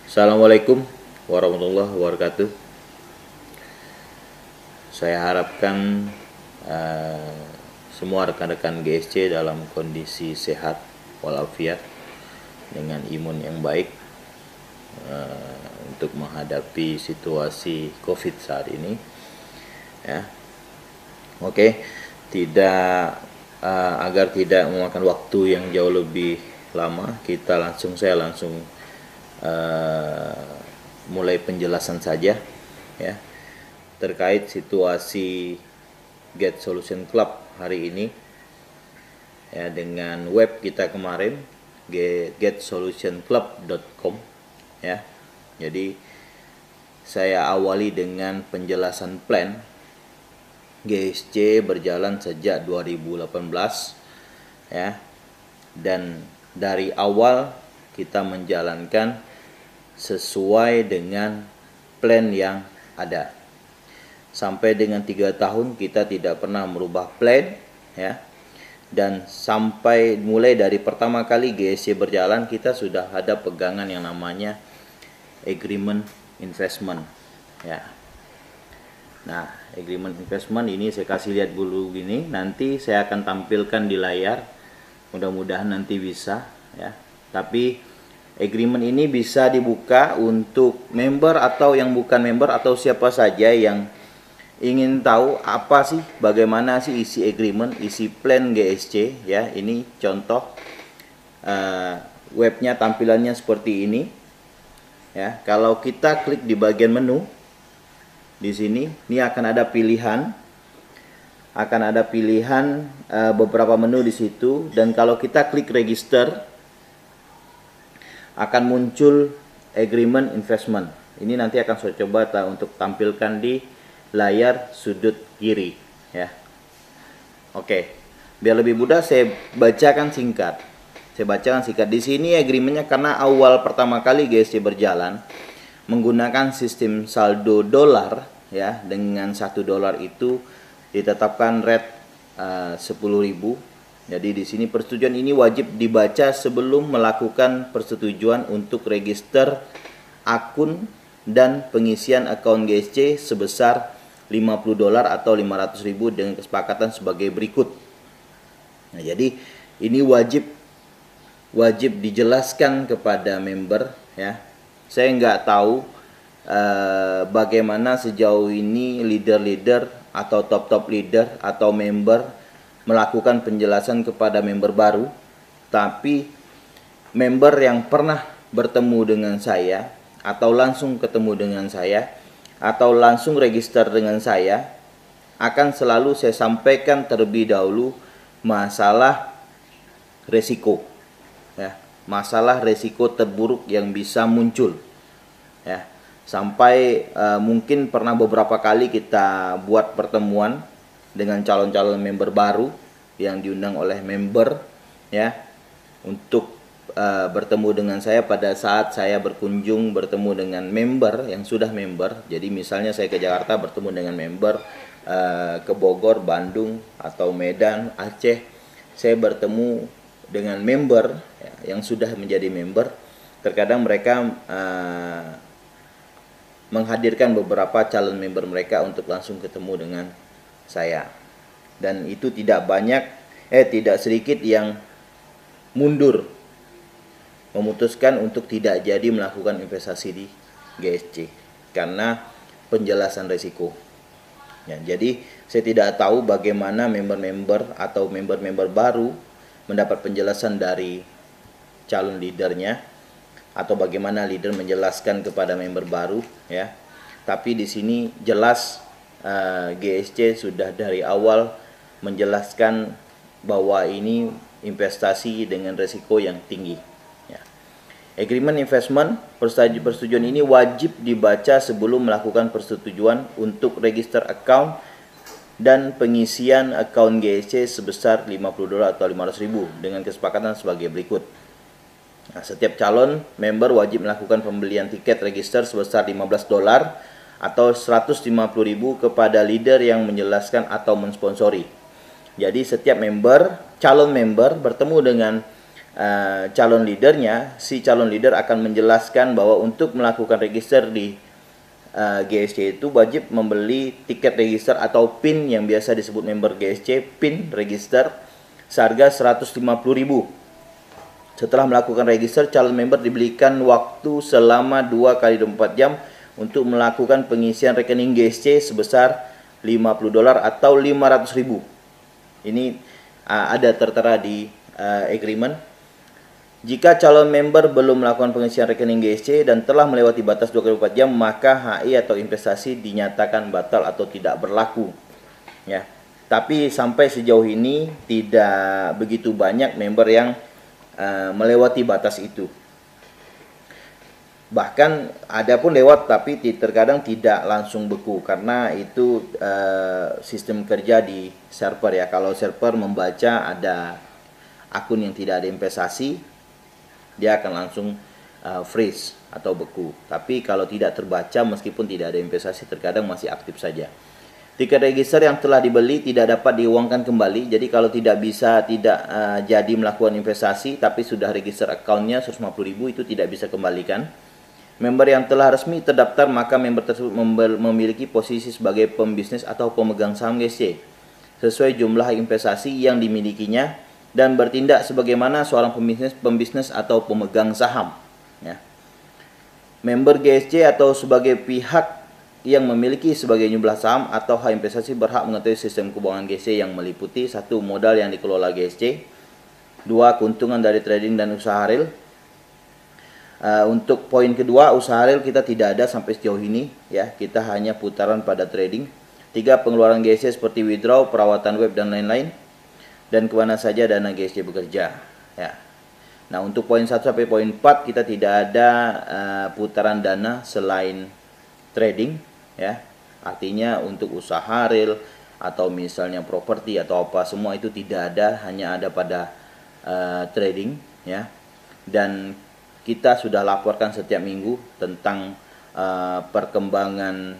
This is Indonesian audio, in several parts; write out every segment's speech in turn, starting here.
Assalamualaikum warahmatullahi wabarakatuh. Saya harapkan semua rekan-rekan GSC dalam kondisi sehat walafiat dengan imun yang baik untuk menghadapi situasi COVID saat ini. Ya, oke, tidak agar tidak memakan waktu yang jauh lebih lama, saya langsung mulai penjelasan saja ya terkait situasi Get Solution Club hari ini ya, dengan web kita kemarin getsolutionclub.com ya. Jadi saya awali dengan penjelasan plan. GSC berjalan sejak 2018 ya, dan dari awal kita menjalankan sesuai dengan plan yang ada. Sampai dengan 3 tahun kita tidak pernah merubah plan ya. Dan sampai mulai dari pertama kali GSC berjalan, kita sudah ada pegangan yang namanya agreement investment ya. Nah, agreement investment ini saya kasih lihat dulu gini, nanti saya akan tampilkan di layar. Mudah-mudahan nanti bisa ya. Tapi agreement ini bisa dibuka untuk member atau yang bukan member atau siapa saja yang ingin tahu apa sih, bagaimana sih isi agreement, isi plan GSC ya. Ini contoh webnya, tampilannya seperti ini ya. Kalau kita klik di bagian menu di sini, ini akan ada pilihan, beberapa menu di situ, dan kalau kita klik register akan muncul agreement investment. Ini nanti akan saya coba untuk tampilkan di layar sudut kiri ya. Oke, biar lebih mudah saya bacakan singkat. Di sini agreementnya, karena awal pertama kali GSC berjalan menggunakan sistem saldo dolar ya, dengan $1 itu ditetapkan rate 10.000. Jadi di sini persetujuan ini wajib dibaca sebelum melakukan persetujuan untuk register akun dan pengisian akun GSC sebesar $50 atau 500.000 dengan kesepakatan sebagai berikut. Nah, jadi ini wajib dijelaskan kepada member ya. Saya nggak tahu bagaimana sejauh ini leader atau top leader atau member melakukan penjelasan kepada member baru, tapi member yang pernah bertemu dengan saya atau langsung ketemu dengan saya atau langsung register dengan saya akan selalu saya sampaikan terlebih dahulu masalah resiko ya, masalah resiko terburuk yang bisa muncul ya. Sampai mungkin pernah beberapa kali kita buat pertemuan dengan calon-calon member baru yang diundang oleh member ya, untuk bertemu dengan saya pada saat saya bertemu dengan member yang sudah member. Jadi misalnya saya ke Jakarta bertemu dengan member, ke Bogor, Bandung atau Medan, Aceh, saya bertemu dengan member ya, yang sudah menjadi member. Terkadang mereka menghadirkan beberapa calon member mereka untuk langsung ketemu dengan saya, dan itu tidak sedikit yang mundur, memutuskan untuk tidak jadi melakukan investasi di GSC karena penjelasan risiko ya. Jadi saya tidak tahu bagaimana member-member atau member-member baru mendapat penjelasan dari calon leadernya atau bagaimana leader menjelaskan kepada member baru ya. Tapi di sini jelas GSC sudah dari awal menjelaskan bahwa ini investasi dengan risiko yang tinggi ya. Agreement investment, persetujuan ini wajib dibaca sebelum melakukan persetujuan untuk register account dan pengisian account GSC sebesar $50 atau 500.000 dengan kesepakatan sebagai berikut. Nah, setiap calon member wajib melakukan pembelian tiket register sebesar $15 atau 150.000 kepada leader yang menjelaskan atau mensponsori. Jadi setiap calon member bertemu dengan calon leadernya, si calon leader akan menjelaskan bahwa untuk melakukan register di GSC itu wajib membeli tiket register atau PIN yang biasa disebut member GSC, PIN register seharga 150.000. Setelah melakukan register, calon member diberikan waktu selama 2 kali 24 jam untuk melakukan pengisian rekening GSC sebesar $50 atau 500.000. Ini ada tertera di agreement. Jika calon member belum melakukan pengisian rekening GSC dan telah melewati batas 2 kali 24 jam, maka HI atau investasi dinyatakan batal atau tidak berlaku. Ya. Tapi sampai sejauh ini tidak begitu banyak member yang melewati batas itu. Bahkan ada pun lewat tapi terkadang tidak langsung beku karena itu sistem kerja di server ya. Kalau server membaca ada akun yang tidak ada investasi, dia akan langsung freeze atau beku. Tapi kalau tidak terbaca meskipun tidak ada investasi terkadang masih aktif saja. Tiket register yang telah dibeli tidak dapat diuangkan kembali. Jadi kalau tidak jadi melakukan investasi tapi sudah register accountnya 150.000 itu tidak bisa kembalikan. Member yang telah resmi terdaftar maka member tersebut memiliki posisi sebagai pembisnis atau pemegang saham GSC sesuai jumlah investasi yang dimilikinya dan bertindak sebagaimana seorang pembisnis atau pemegang saham. Ya. Member GSC atau sebagai pihak yang memiliki sebagai jumlah saham atau hak investasi berhak mengetahui sistem keuangan GSC yang meliputi 1. Modal yang dikelola GSC, 2. Keuntungan dari trading dan usaha real. Untuk poin kedua, usaha real kita tidak ada sampai sejauh ini ya, kita hanya putaran pada trading. 3. Pengeluaran GSC seperti withdraw, perawatan web dan lain-lain, dan kemana saja dana GSC bekerja ya. Nah, untuk poin 1 sampai poin 4 kita tidak ada putaran dana selain trading ya. Artinya untuk usaha real atau misalnya properti atau apa semua itu tidak ada, hanya ada pada trading ya. Dan kita sudah laporkan setiap minggu tentang perkembangan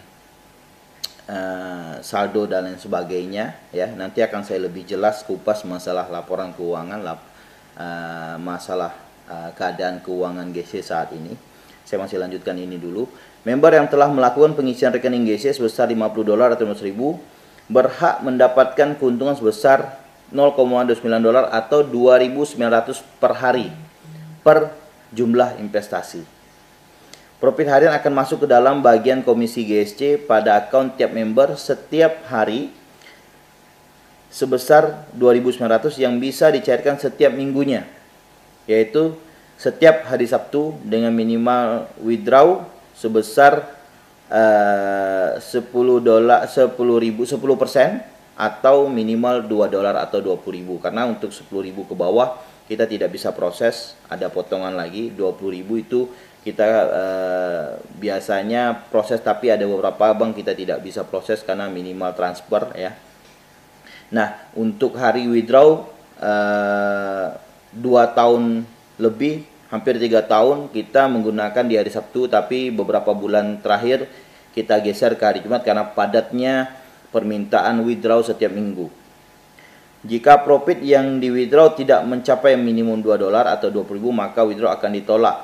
saldo dan lain sebagainya ya. Nanti akan saya lebih jelas kupas masalah laporan keuangan, masalah keadaan keuangan GSC saat ini. Saya masih lanjutkan ini dulu. Member yang telah melakukan pengisian rekening GSC sebesar $50 atau 500.000 berhak mendapatkan keuntungan sebesar $0,29 atau 2.900 per hari per jumlah investasi. Profit harian akan masuk ke dalam bagian komisi GSC pada akun tiap member setiap hari sebesar 2.900 yang bisa dicairkan setiap minggunya, yaitu setiap hari Sabtu dengan minimal withdraw sebesar 10% atau minimal $2 atau 20.000. Karena untuk 10.000 ke bawah kita tidak bisa proses, ada potongan lagi. 20.000 itu kita biasanya proses, tapi ada beberapa bank kita tidak bisa proses karena minimal transfer ya. Nah, untuk hari withdraw 2 tahun lebih, hampir 3 tahun kita menggunakan di hari Sabtu, tapi beberapa bulan terakhir kita geser ke hari Jumat karena padatnya permintaan withdraw setiap minggu. Jika profit yang di withdraw tidak mencapai minimum $2 atau 20.000 maka withdraw akan ditolak.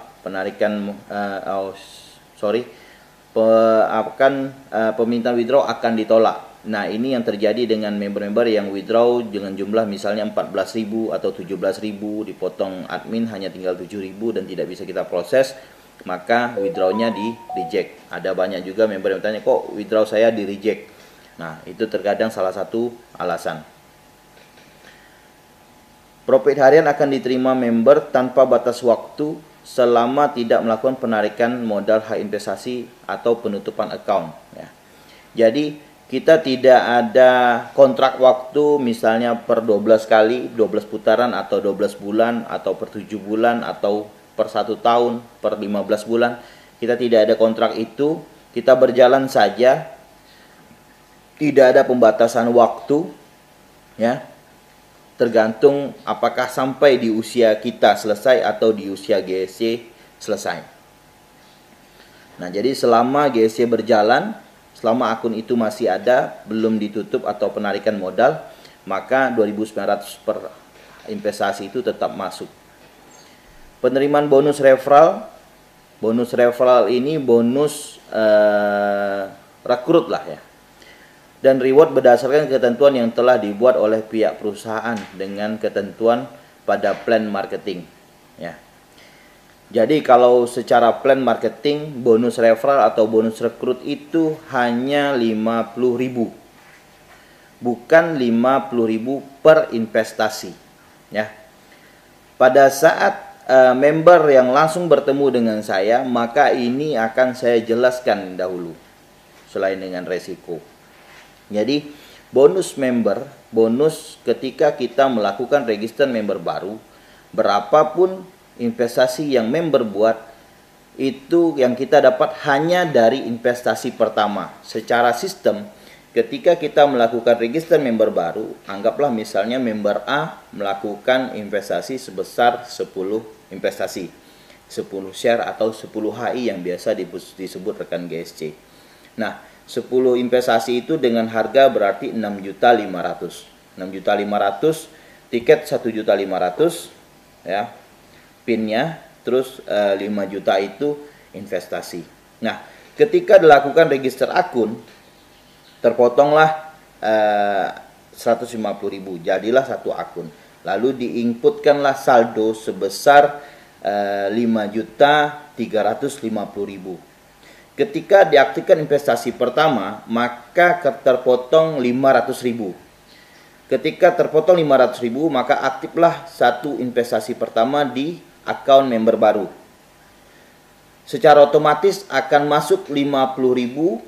Permintaan withdraw akan ditolak. Nah, ini yang terjadi dengan member-member yang withdraw dengan jumlah misalnya 14.000 atau 17.000, dipotong admin hanya tinggal 7.000 dan tidak bisa kita proses, maka withdrawnya di reject. Ada banyak juga member yang bertanya, kok withdraw saya di reject. Nah, itu terkadang salah satu alasan. Profit harian akan diterima member tanpa batas waktu selama tidak melakukan penarikan modal hak investasi atau penutupan account ya. Jadi kita tidak ada kontrak waktu misalnya per 12 kali, 12 putaran atau 12 bulan atau per 7 bulan atau per 1 tahun, per 15 bulan. Kita tidak ada kontrak itu, kita berjalan saja. Tidak ada pembatasan waktu ya. Tergantung apakah sampai di usia kita selesai atau di usia GSC selesai. Nah, jadi selama GSC berjalan, selama akun itu masih ada, belum ditutup atau penarikan modal, maka 2.900 per investasi itu tetap masuk. Penerimaan bonus referral. Bonus referral ini bonus rekrut lah ya. Dan reward berdasarkan ketentuan yang telah dibuat oleh pihak perusahaan dengan ketentuan pada plan marketing ya. Jadi kalau secara plan marketing, bonus referral atau bonus rekrut itu hanya 50.000. Bukan 50.000 per investasi ya. Pada saat member yang langsung bertemu dengan saya, maka ini akan saya jelaskan dahulu selain dengan resiko. Jadi bonus member, bonus ketika kita melakukan register member baru, berapapun investasi yang member buat, itu yang kita dapat hanya dari investasi pertama. Secara sistem, ketika kita melakukan register member baru, anggaplah misalnya member A melakukan investasi sebesar 10 investasi, 10 share atau 10 HI yang biasa disebut rekan GSC. Nah, 10 investasi itu dengan harga berarti 6.500.000. 6.500.000, tiket 1.500.000 ya. Pinnya terus 5 juta itu investasi. Nah, ketika dilakukan register akun, terpotonglah 150.000, jadilah satu akun. Lalu diinputkanlah saldo sebesar 5.350.000. Ketika diaktifkan investasi pertama, maka terpotong 500.000. Ketika terpotong 500.000, maka aktiflah satu investasi pertama di akun member baru. Secara otomatis akan masuk 50.000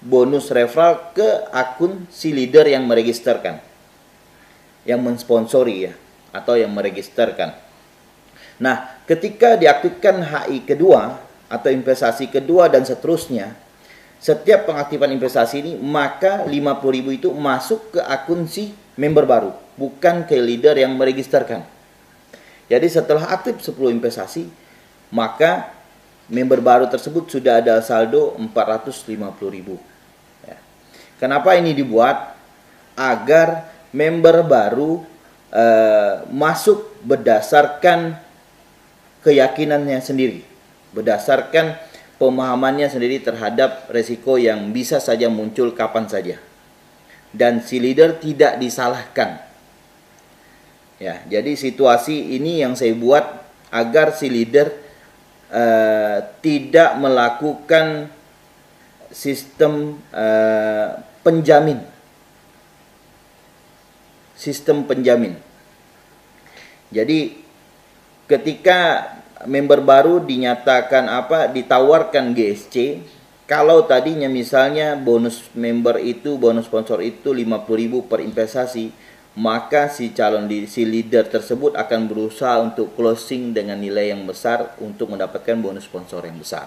bonus referral ke akun si leader yang meregisterkan, yang mensponsori ya, atau yang meregisterkan. Nah, ketika diaktifkan HI kedua atau investasi kedua dan seterusnya, setiap pengaktifan investasi ini, maka 50.000 itu masuk ke akun si member baru, bukan ke leader yang meregisterkan. Jadi setelah aktif 10 investasi, maka member baru tersebut sudah ada saldo 450.000 ya. Kenapa ini dibuat? Agar member baru masuk berdasarkan keyakinannya sendiri, berdasarkan pemahamannya sendiri terhadap resiko yang bisa saja muncul kapan saja, dan si leader tidak disalahkan ya. Jadi situasi ini yang saya buat agar si leader tidak melakukan sistem penjamin. Sistem penjamin. Jadi ketika member baru dinyatakan ditawarkan GSC, kalau tadinya misalnya bonus member itu, bonus sponsor itu 50.000 per investasi, maka si leader tersebut akan berusaha untuk closing dengan nilai yang besar untuk mendapatkan bonus sponsor yang besar.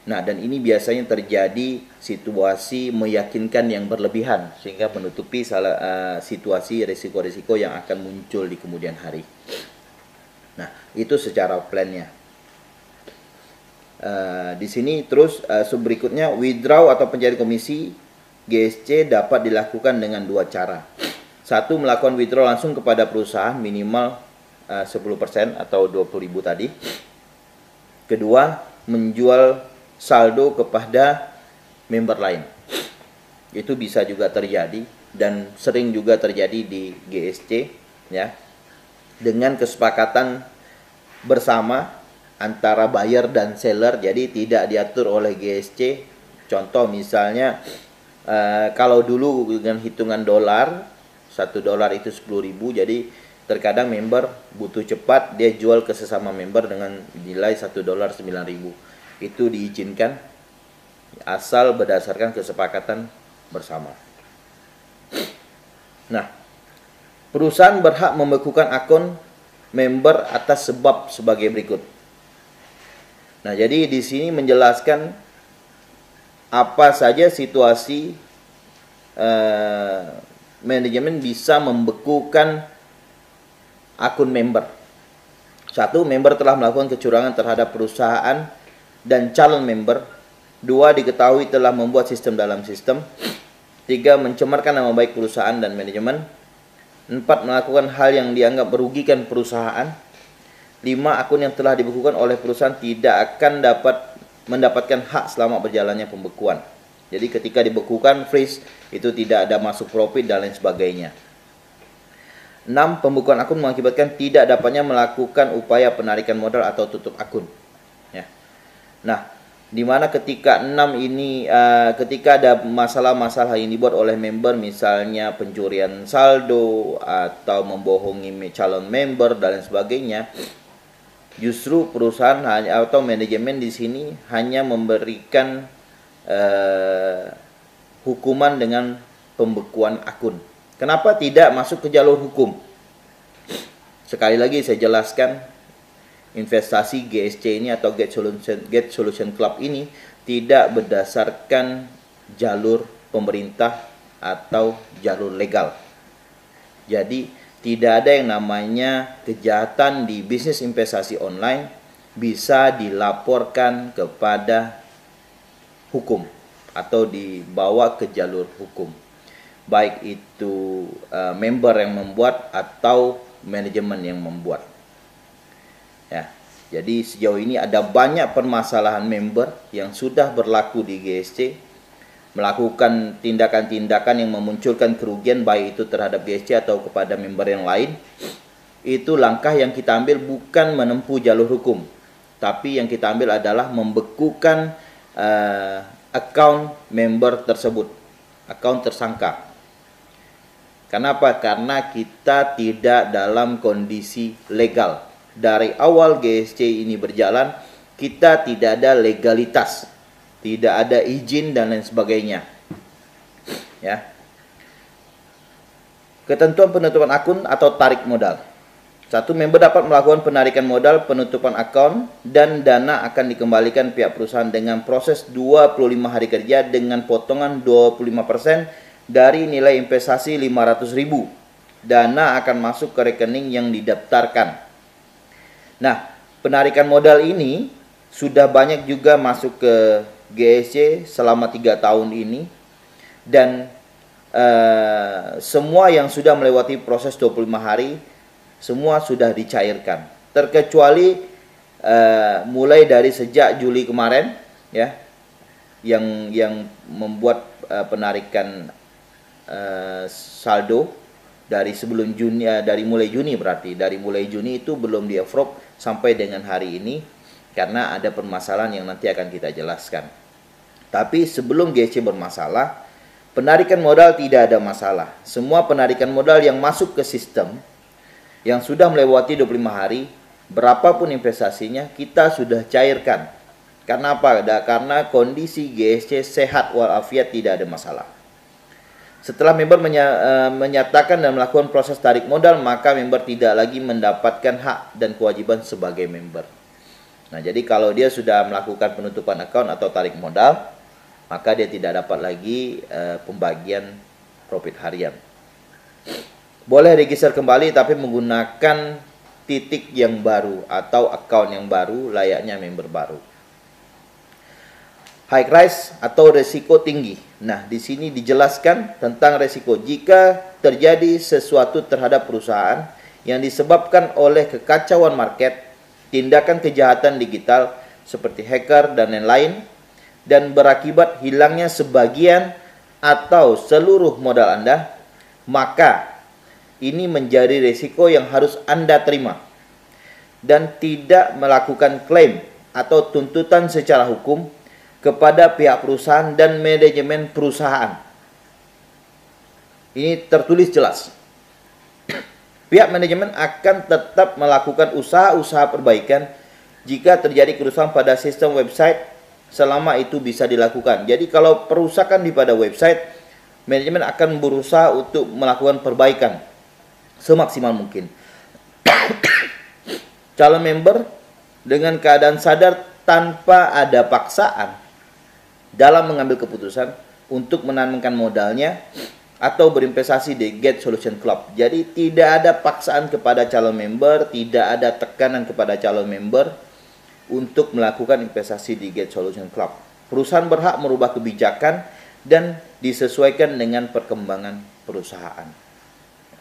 Nah, dan ini biasanya terjadi situasi meyakinkan yang berlebihan sehingga menutupi situasi risiko-risiko yang akan muncul di kemudian hari. Nah, itu secara plannya. Di sini terus berikutnya, withdraw atau pencairan komisi GSC dapat dilakukan dengan dua cara. Satu, melakukan withdraw langsung kepada perusahaan minimal 10% atau 20.000 tadi. Kedua, menjual saldo kepada member lain. Itu bisa juga terjadi dan sering juga terjadi di GSC ya. Dengan kesepakatan bersama antara buyer dan seller, jadi tidak diatur oleh GSC. Contoh misalnya kalau dulu dengan hitungan dolar, $1 itu 10.000, jadi terkadang member butuh cepat, dia jual ke sesama member dengan nilai $1 9.000. Itu diizinkan asal berdasarkan kesepakatan bersama. Nah, perusahaan berhak membekukan akun member atas sebab sebagai berikut. Nah, jadi di sini menjelaskan apa saja situasi manajemen bisa membekukan akun member. Satu, member telah melakukan kecurangan terhadap perusahaan dan calon member. Dua, diketahui telah membuat sistem dalam sistem. Tiga, mencemarkan nama baik perusahaan dan manajemen. 4, melakukan hal yang dianggap merugikan perusahaan. 5 akun yang telah dibekukan oleh perusahaan tidak akan mendapatkan hak selama berjalannya pembekuan. Jadi ketika dibekukan, freeze, itu tidak ada masuk profit dan lain sebagainya. 6. Pembekuan akun mengakibatkan tidak dapatnya melakukan upaya penarikan modal atau tutup akun. Ya. Nah, di mana ketika 6 ini, ketika ada masalah-masalah yang dibuat oleh member, misalnya pencurian saldo atau membohongi calon member dan lain sebagainya, justru perusahaan atau manajemen di sini hanya memberikan hukuman dengan pembekuan akun. Kenapa tidak masuk ke jalur hukum? Sekali lagi saya jelaskan, investasi GSC ini atau Get Solution Club ini tidak berdasarkan jalur pemerintah atau jalur legal. Jadi tidak ada yang namanya kejahatan di bisnis investasi online bisa dilaporkan kepada hukum atau dibawa ke jalur hukum. Baik itu member yang membuat atau manajemen yang membuat. Ya, jadi sejauh ini ada banyak permasalahan member yang sudah berlaku di GSC, melakukan tindakan-tindakan yang memunculkan kerugian baik itu terhadap GSC atau kepada member yang lain. Itu langkah yang kita ambil bukan menempuh jalur hukum, tapi yang kita ambil adalah membekukan account member tersebut, account tersangka. Kenapa? Karena kita tidak dalam kondisi legal. Dari awal GSC ini berjalan, kita tidak ada legalitas, tidak ada izin dan lain sebagainya. Ya. Ketentuan penutupan akun atau tarik modal. 1. Member dapat melakukan penarikan modal, penutupan akun, dan dana akan dikembalikan pihak perusahaan dengan proses 25 hari kerja dengan potongan 25% dari nilai investasi 500.000. Dana akan masuk ke rekening yang didaftarkan. Nah, penarikan modal ini sudah banyak juga masuk ke GSC selama 3 tahun ini. Dan semua yang sudah melewati proses 25 hari, semua sudah dicairkan. Terkecuali mulai dari sejak Juli kemarin, ya, yang membuat penarikan saldo dari sebelum Juni, dari mulai Juni, berarti dari mulai Juni itu belum di-approve sampai dengan hari ini karena ada permasalahan yang nanti akan kita jelaskan. Tapi sebelum GSC bermasalah, penarikan modal tidak ada masalah. Semua penarikan modal yang masuk ke sistem yang sudah melewati 25 hari, berapapun investasinya kita sudah cairkan. Karena apa? Karena kondisi GSC sehat walafiat, tidak ada masalah. Setelah member menyatakan dan melakukan proses tarik modal, maka member tidak lagi mendapatkan hak dan kewajiban sebagai member. Nah, jadi kalau dia sudah melakukan penutupan account atau tarik modal, maka dia tidak dapat lagi pembagian profit harian. Boleh register kembali tapi menggunakan titik yang baru atau account yang baru layaknya member baru. High risk atau resiko tinggi. Nah, di sini dijelaskan tentang resiko jika terjadi sesuatu terhadap perusahaan yang disebabkan oleh kekacauan market, tindakan kejahatan digital seperti hacker dan lain-lain, dan berakibat hilangnya sebagian atau seluruh modal Anda, maka ini menjadi resiko yang harus Anda terima dan tidak melakukan klaim atau tuntutan secara hukum kepada pihak perusahaan dan manajemen perusahaan. Ini tertulis jelas. Pihak manajemen akan tetap melakukan usaha-usaha perbaikan jika terjadi kerusakan pada sistem website selama itu bisa dilakukan. Jadi kalau perusakan pada website, manajemen akan berusaha untuk melakukan perbaikan semaksimal mungkin. Calon member dengan keadaan sadar tanpa ada paksaan dalam mengambil keputusan untuk menanamkan modalnya atau berinvestasi di Get Solution Club. Jadi tidak ada paksaan kepada calon member, tidak ada tekanan kepada calon member untuk melakukan investasi di Get Solution Club. Perusahaan berhak merubah kebijakan dan disesuaikan dengan perkembangan perusahaan.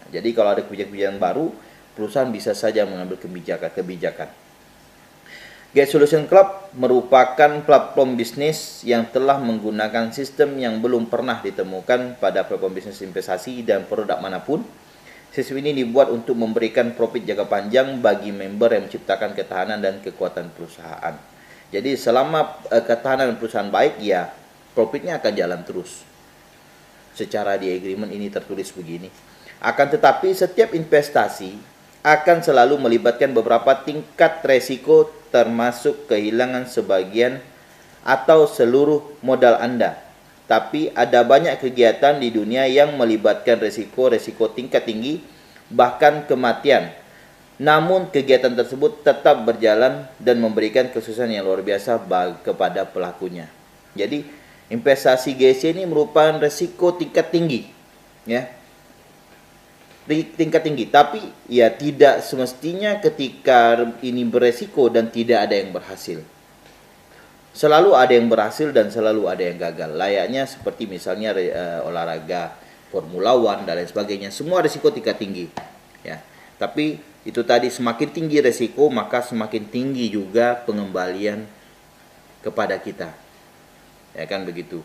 Jadi kalau ada kebijakan baru, perusahaan bisa saja mengambil kebijakan. Get Solution Club merupakan platform bisnis yang telah menggunakan sistem yang belum pernah ditemukan pada platform bisnis investasi dan produk manapun. Sistem ini dibuat untuk memberikan profit jangka panjang bagi member yang menciptakan ketahanan dan kekuatan perusahaan. Jadi selama ketahanan perusahaan baik, ya profitnya akan jalan terus. Secara di agreement ini tertulis begini. Akan tetapi setiap investasi akan selalu melibatkan beberapa tingkat resiko, termasuk kehilangan sebagian atau seluruh modal Anda. Tapi ada banyak kegiatan di dunia yang melibatkan resiko tingkat tinggi, bahkan kematian. Namun kegiatan tersebut tetap berjalan dan memberikan kesuksesan yang luar biasa kepada pelakunya. Jadi investasi GC ini merupakan resiko tingkat tinggi, ya. Tingkat tinggi, tapi ya tidak semestinya ketika ini beresiko dan tidak ada yang berhasil. Selalu ada yang berhasil dan selalu ada yang gagal. Layaknya seperti misalnya olahraga Formula One dan lain sebagainya. Semua resiko tingkat tinggi, ya. Tapi itu tadi, semakin tinggi resiko maka semakin tinggi juga pengembalian kepada kita. Ya kan begitu.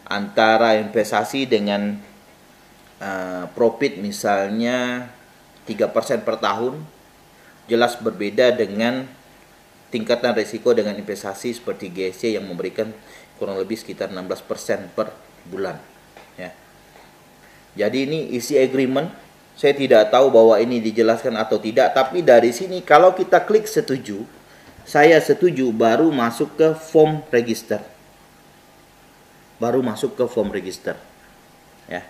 Antara investasi dengan profit misalnya 3% per tahun jelas berbeda dengan tingkatan risiko dengan investasi seperti GSC yang memberikan kurang lebih sekitar 16% per bulan, ya. Jadi ini isi agreement. Saya tidak tahu bahwa ini dijelaskan atau tidak, tapi dari sini kalau kita klik setuju, saya setuju, baru masuk ke form register. Ya.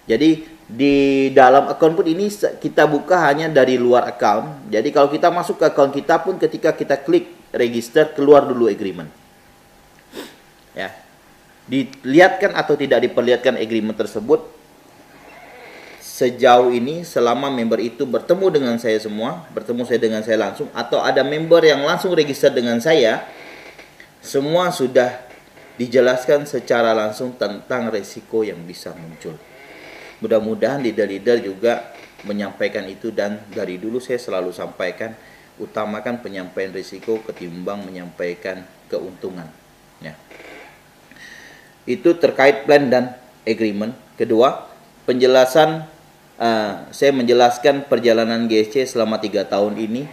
Jadi di dalam akun pun ini kita buka hanya dari luar account. Jadi kalau kita masuk ke account kita pun, ketika kita klik register, keluar dulu agreement. Ya. Dilihatkan atau tidak diperlihatkan agreement tersebut. Sejauh ini selama member itu bertemu dengan saya dengan saya langsung, atau ada member yang langsung register dengan saya, semua sudah dijelaskan secara langsung tentang resiko yang bisa muncul. Mudah-mudahan leader-leader juga menyampaikan itu, dan dari dulu saya selalu sampaikan, utamakan penyampaian risiko ketimbang menyampaikan keuntungan, ya. Itu terkait plan dan agreement. Kedua, penjelasan, saya menjelaskan perjalanan GSC selama 3 tahun ini.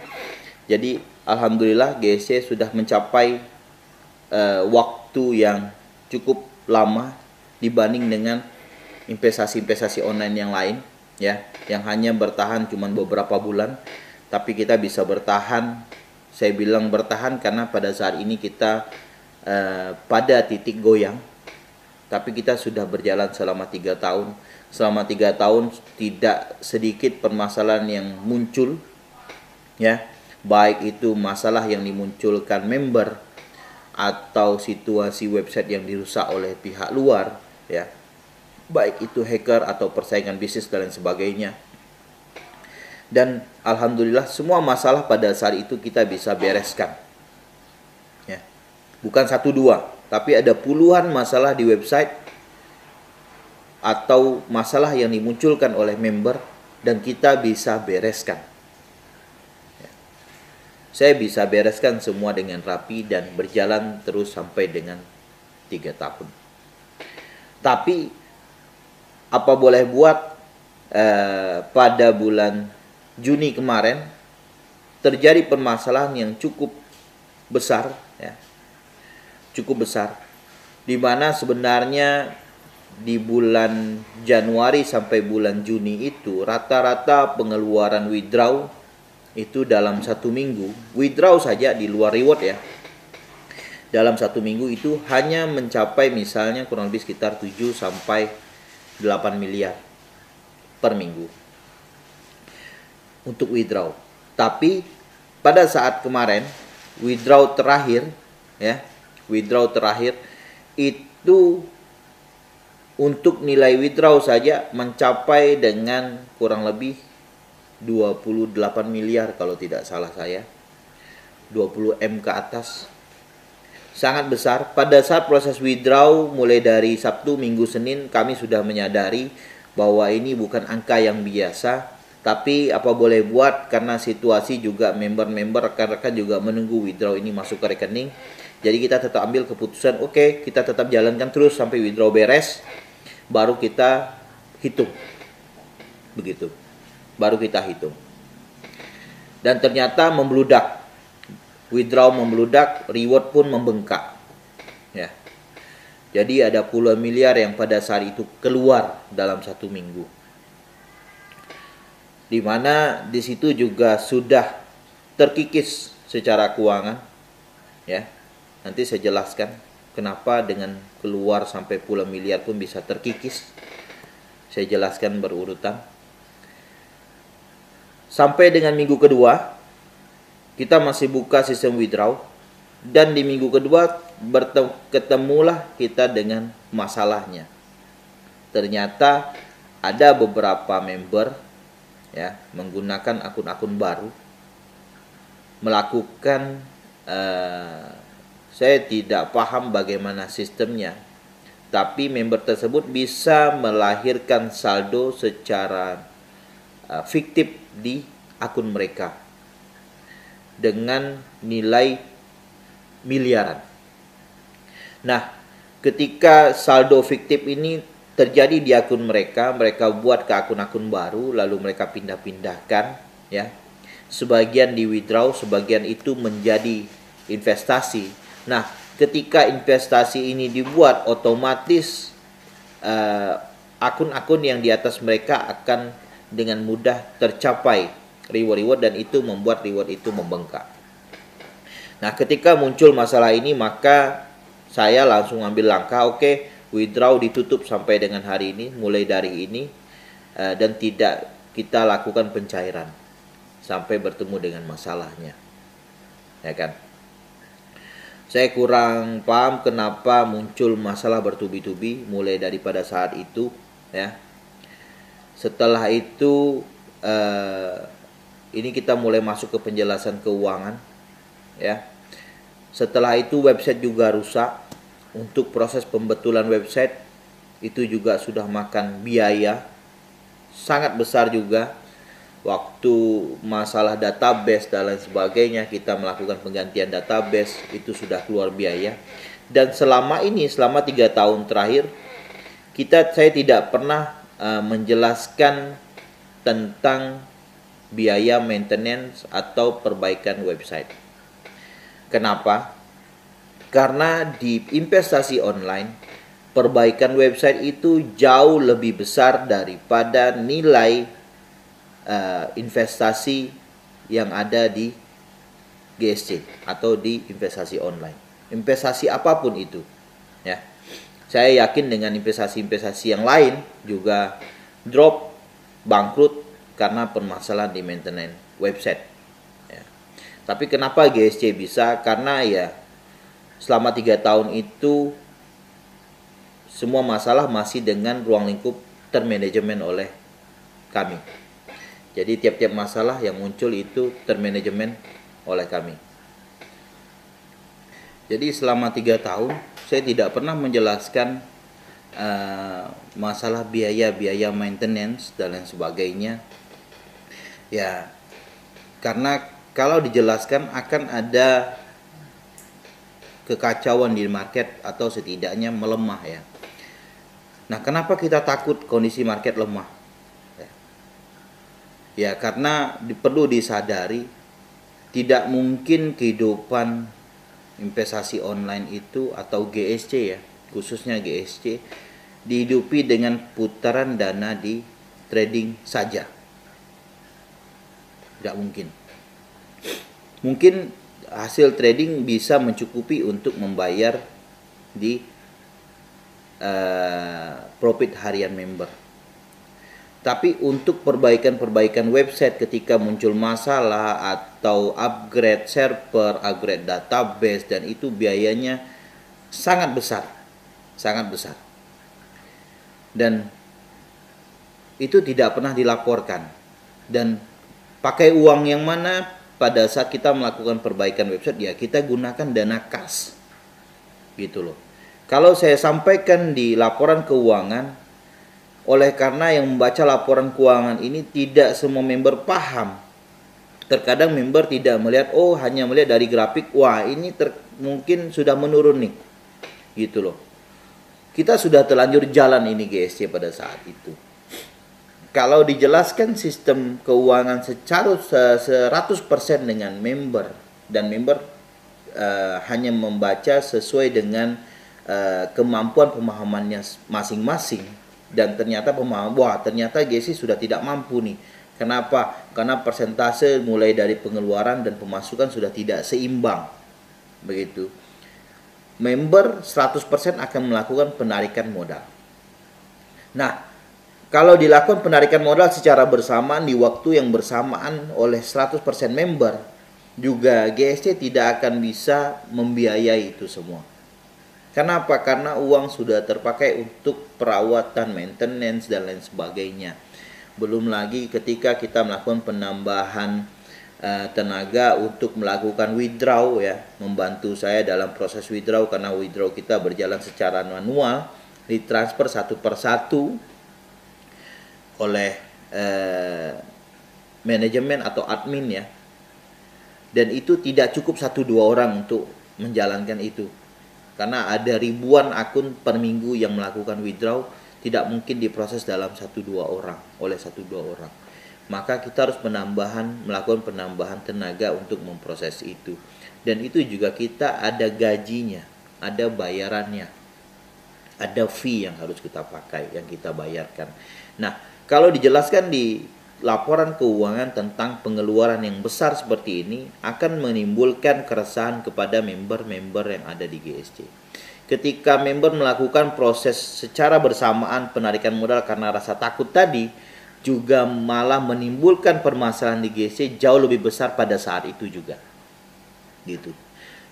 Jadi alhamdulillah GSC sudah mencapai waktu yang cukup lama dibanding dengan investasi-investasi online yang lain, ya, yang hanya bertahan cuma beberapa bulan. Tapi kita bisa bertahan. Saya bilang bertahan karena pada saat ini kita pada titik goyang. Tapi kita sudah berjalan selama 3 tahun. Selama 3 tahun tidak sedikit permasalahan yang muncul, ya. Baik itu masalah yang dimunculkan member atau situasi website yang dirusak oleh pihak luar, ya. Baik itu hacker atau persaingan bisnis dan lain sebagainya. Dan alhamdulillah semua masalah pada saat itu kita bisa bereskan, ya. Bukan 1-2, tapi ada puluhan masalah di website atau masalah yang dimunculkan oleh member dan kita bisa bereskan, ya. Saya bisa bereskan semua dengan rapi dan berjalan terus sampai dengan 3 tahun. Tapi apa boleh buat, pada bulan Juni kemarin terjadi permasalahan yang cukup besar, ya. Cukup besar, di mana sebenarnya di bulan Januari sampai bulan Juni itu rata-rata pengeluaran withdraw itu dalam 1 minggu, withdraw saja di luar reward, ya, dalam 1 minggu itu hanya mencapai misalnya kurang lebih sekitar 7 sampai 8 miliar per minggu untuk withdraw. Tapi pada saat kemarin withdraw terakhir, ya, withdraw terakhir itu untuk nilai withdraw saja mencapai dengan kurang lebih 28 miliar kalau tidak salah saya, 20 M ke atas. Sangat besar. Pada saat proses withdraw mulai dari Sabtu, Minggu, Senin, kami sudah menyadari bahwa ini bukan angka yang biasa. Tapi apa boleh buat, karena situasi juga member-member rekan-rekan juga menunggu withdraw ini masuk ke rekening. Jadi kita tetap ambil keputusan, oke, kita tetap jalankan terus sampai withdraw beres, baru kita hitung. Begitu. Baru kita hitung. Dan ternyata membludak. Withdraw membludak, reward pun membengkak. Ya. Jadi ada puluhan miliar yang pada saat itu keluar dalam 1 minggu. Di mana di situ juga sudah terkikis secara keuangan. Ya. Nanti saya jelaskan kenapa dengan keluar sampai puluhan miliar pun bisa terkikis. Saya jelaskan berurutan. Sampai dengan minggu kedua, kita masih buka sistem withdraw. Dan di minggu kedua ketemulah kita dengan masalahnya. Ternyata ada beberapa member ya menggunakan akun-akun baru melakukan saya tidak paham bagaimana sistemnya, tapi member tersebut bisa melahirkan saldo secara fiktif di akun mereka dengan nilai miliaran. Nah, ketika saldo fiktif ini terjadi di akun mereka, mereka buat ke akun-akun baru, lalu mereka pindah-pindahkan, ya. Sebagian di withdraw, sebagian itu menjadi investasi. Nah, ketika investasi ini dibuat, otomatis akun-akun yang di atas mereka akan dengan mudah tercapai reward-reward, dan itu membuat reward itu membengkak. Nah, ketika muncul masalah ini, maka saya langsung ambil langkah, oke, withdraw ditutup sampai dengan hari ini, mulai dari ini, dan tidak kita lakukan pencairan sampai bertemu dengan masalahnya, ya kan? Saya kurang paham kenapa muncul masalah bertubi-tubi mulai daripada saat itu, ya. Setelah itu, ini kita mulai masuk ke penjelasan keuangan, ya. Setelah itu website juga rusak. Untuk proses pembetulan website itu juga sudah makan biaya sangat besar juga. Waktu masalah database dan lain sebagainya, kita melakukan penggantian database, itu sudah keluar biaya. Dan selama 3 tahun terakhir, saya tidak pernah menjelaskan tentang biaya maintenance atau perbaikan website. Kenapa? Karena di investasi online, perbaikan website itu jauh lebih besar daripada nilai investasi yang ada di GSC atau di investasi online. Investasi apapun itu, ya. Saya yakin dengan investasi-investasi yang lain juga drop, bangkrut karena permasalahan di maintenance website. Ya. Tapi kenapa GSC bisa? Karena ya selama 3 tahun itu semua masalah masih dengan ruang lingkup termanajemen oleh kami. Jadi tiap-tiap masalah yang muncul itu termanajemen oleh kami. Jadi selama 3 tahun saya tidak pernah menjelaskan masalah biaya maintenance dan lain sebagainya. Ya, karena kalau dijelaskan akan ada kekacauan di market atau setidaknya melemah, ya. Nah, kenapa kita takut kondisi market lemah? Ya, karena perlu disadari tidak mungkin kehidupan investasi online itu atau GSC, ya, khususnya GSC dihidupi dengan putaran dana di trading saja. Tidak mungkin. Mungkin hasil trading bisa mencukupi untuk membayar di profit harian member. Tapi untuk perbaikan website ketika muncul masalah atau upgrade server, upgrade database, dan itu biayanya sangat besar. Sangat besar. Dan itu tidak pernah dilaporkan. Dan pakai uang yang mana pada saat kita melakukan perbaikan website? Ya, kita gunakan dana kas. Gitu loh. Kalau saya sampaikan di laporan keuangan, Oleh karena yang membaca laporan keuangan ini tidak semua member paham. Terkadang member tidak melihat, oh hanya melihat dari grafik, wah ini mungkin sudah menurun nih, gitu loh. Kita sudah terlanjur jalan ini GSC pada saat itu. Kalau dijelaskan sistem keuangan secara 100% dengan member, dan member hanya membaca sesuai dengan kemampuan pemahamannya masing-masing, dan ternyata ternyata GSC sudah tidak mampu nih. Kenapa? Karena persentase mulai dari pengeluaran dan pemasukan sudah tidak seimbang. Begitu. Member 100% akan melakukan penarikan modal. Nah, kalau dilakukan penarikan modal secara bersamaan di waktu yang bersamaan oleh 100% member, juga GSC tidak akan bisa membiayai itu semua. Kenapa? Karena uang sudah terpakai untuk perawatan, maintenance, dan lain sebagainya. Belum lagi ketika kita melakukan penambahan tenaga untuk melakukan withdraw, ya, membantu saya dalam proses withdraw, karena withdraw kita berjalan secara manual, ditransfer satu persatu oleh manajemen atau admin, ya, dan itu tidak cukup 1-2 orang untuk menjalankan itu, karena ada ribuan akun per minggu yang melakukan withdraw. Tidak mungkin diproses dalam 1-2 orang, oleh 1-2 orang. Maka kita harus melakukan penambahan tenaga untuk memproses itu. Dan itu juga kita ada gajinya, ada bayarannya, ada fee yang harus kita pakai, yang kita bayarkan. Nah, kalau dijelaskan di laporan keuangan tentang pengeluaran yang besar seperti ini, akan menimbulkan keresahan kepada member-member yang ada di GSC. Ketika member melakukan proses secara bersamaan penarikan modal karena rasa takut tadi, juga malah menimbulkan permasalahan di GSC jauh lebih besar pada saat itu juga. Gitu.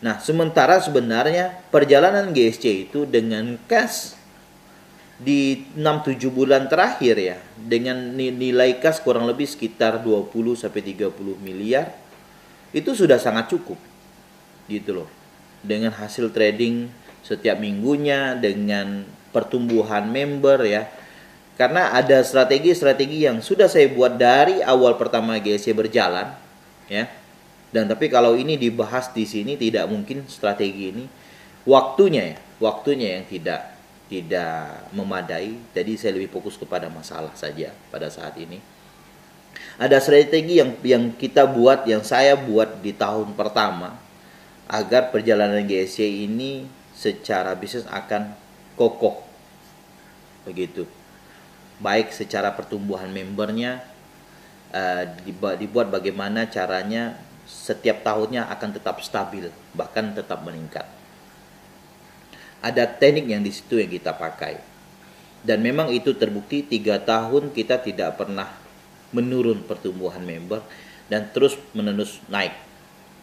Nah, sementara sebenarnya perjalanan GSC itu dengan cash di 6-7 bulan terakhir, ya, dengan nilai kas kurang lebih sekitar 20-30 miliar, itu sudah sangat cukup, gitu loh. Dengan hasil trading setiap minggunya, dengan pertumbuhan member, ya. Karena ada strategi-strategi yang sudah saya buat dari awal pertama GSC berjalan, ya. Dan tapi kalau ini dibahas di sini tidak mungkin strategi ini, waktunya yang tidak memadai. Jadi saya lebih fokus kepada masalah saja pada saat ini. Ada strategi yang kita buat, yang saya buat di tahun pertama, agar perjalanan GSC ini secara bisnis akan kokoh, begitu. Baik secara pertumbuhan membernya, dibuat bagaimana caranya setiap tahunnya akan tetap stabil, bahkan tetap meningkat. Ada teknik yang di situ yang kita pakai, dan memang itu terbukti 3 tahun kita tidak pernah menurun pertumbuhan member, dan terus menerus naik,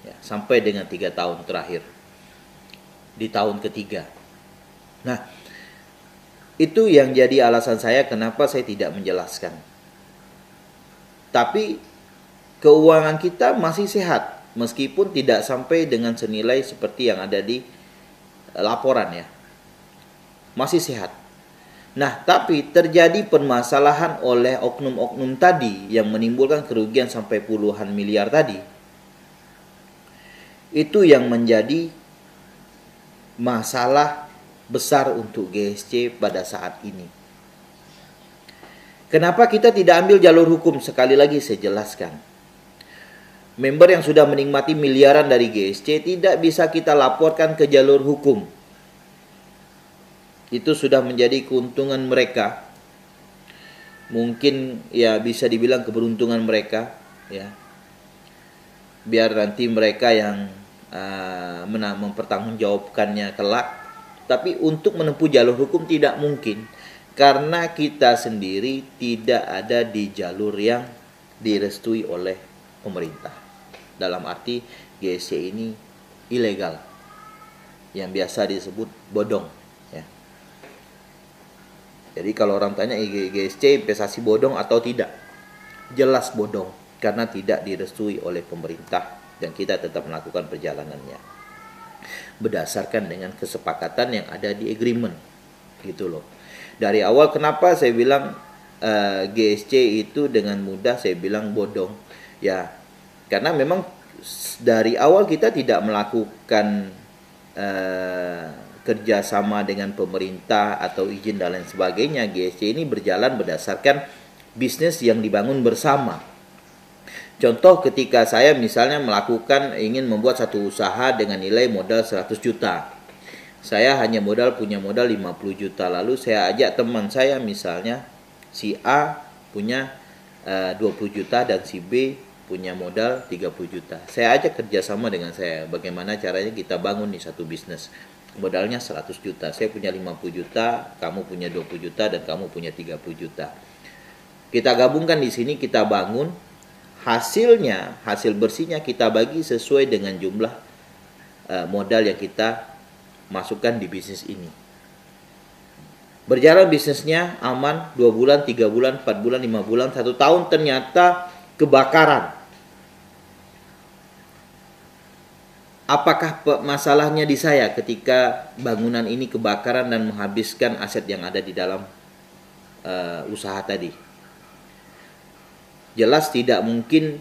ya, sampai dengan 3 tahun terakhir di tahun ketiga. Nah, itu yang jadi alasan saya kenapa saya tidak menjelaskan. Tapi keuangan kita masih sehat, meskipun tidak sampai dengan senilai seperti yang ada di laporan, ya. Masih sehat. Nah, tapi terjadi permasalahan oleh oknum-oknum tadi yang menimbulkan kerugian sampai puluhan miliar tadi. Itu yang menjadi masalah besar untuk GSC pada saat ini. Kenapa kita tidak ambil jalur hukum? Sekali lagi saya jelaskan. Member yang sudah menikmati miliaran dari GSC tidak bisa kita laporkan ke jalur hukum. Itu sudah menjadi keuntungan mereka. Mungkin, ya, bisa dibilang keberuntungan mereka, ya. Biar nanti mereka yang mempertanggungjawabkannya kelak. Tapi untuk menempuh jalur hukum tidak mungkin, karena kita sendiri tidak ada di jalur yang direstui oleh pemerintah. Dalam arti GSC ini ilegal, yang biasa disebut bodong, ya. Jadi kalau orang tanya GSC investasi bodong atau tidak, jelas bodong, karena tidak direstui oleh pemerintah. Dan kita tetap melakukan perjalanannya berdasarkan dengan kesepakatan yang ada di agreement. gitu loh. Dari awal kenapa saya bilang GSC itu dengan mudah saya bilang bodong ya, karena memang dari awal kita tidak melakukan kerjasama dengan pemerintah atau izin dan lain sebagainya. GSC ini berjalan berdasarkan bisnis yang dibangun bersama. Contoh ketika saya misalnya ingin membuat satu usaha dengan nilai modal 100 juta. Saya hanya punya modal 50 juta. Lalu saya ajak teman saya misalnya si A punya 20 juta dan si B punya modal 30 juta. Saya ajak kerjasama dengan saya. Bagaimana caranya kita bangun nih satu bisnis. Modalnya 100 juta. Saya punya 50 juta, kamu punya 20 juta, dan kamu punya 30 juta. Kita gabungkan di sini, kita bangun. Hasilnya, hasil bersihnya kita bagi sesuai dengan jumlah modal yang kita masukkan di bisnis ini. Berjalan bisnisnya aman 2 bulan, 3 bulan, 4 bulan, 5 bulan, 1 tahun ternyata kebakaran. Apakah masalahnya di saya ketika bangunan ini kebakaran dan menghabiskan aset yang ada di dalam usaha tadi? Jelas tidak mungkin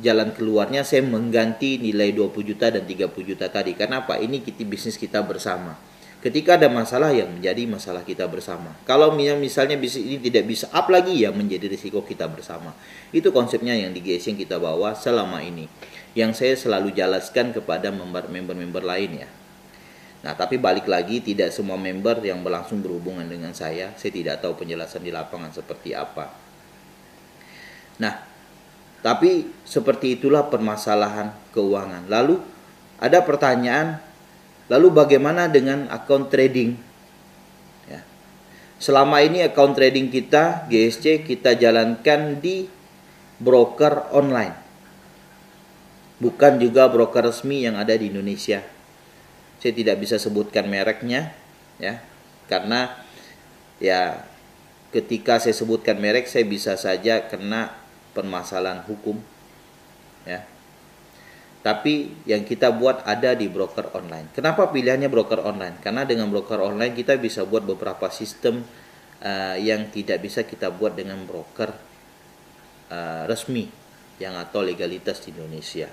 jalan keluarnya saya mengganti nilai 20 juta dan 30 juta tadi. Kenapa? Ini bisnis kita bersama. Ketika ada masalah yang menjadi masalah kita bersama. Kalau misalnya bisnis ini tidak bisa up lagi, ya menjadi risiko kita bersama. Itu konsepnya yang di GSC yang kita bawa selama ini. Yang saya selalu jelaskan kepada member-member lain ya. Nah, tapi balik lagi, tidak semua member yang berlangsung berhubungan dengan saya. Saya tidak tahu penjelasan di lapangan seperti apa. Nah, tapi seperti itulah permasalahan keuangan. Lalu ada pertanyaan, lalu bagaimana dengan account trading? Ya. Selama ini account trading kita, GSC, kita jalankan di broker online. Bukan juga broker resmi yang ada di Indonesia. Saya tidak bisa sebutkan mereknya, ya, karena ya ketika saya sebutkan merek, saya bisa saja kena permasalahan hukum, ya. Tapi yang kita buat ada di broker online. Kenapa pilihannya broker online? Karena dengan broker online kita bisa buat beberapa sistem yang tidak bisa kita buat dengan broker resmi yang atau legalitas di Indonesia,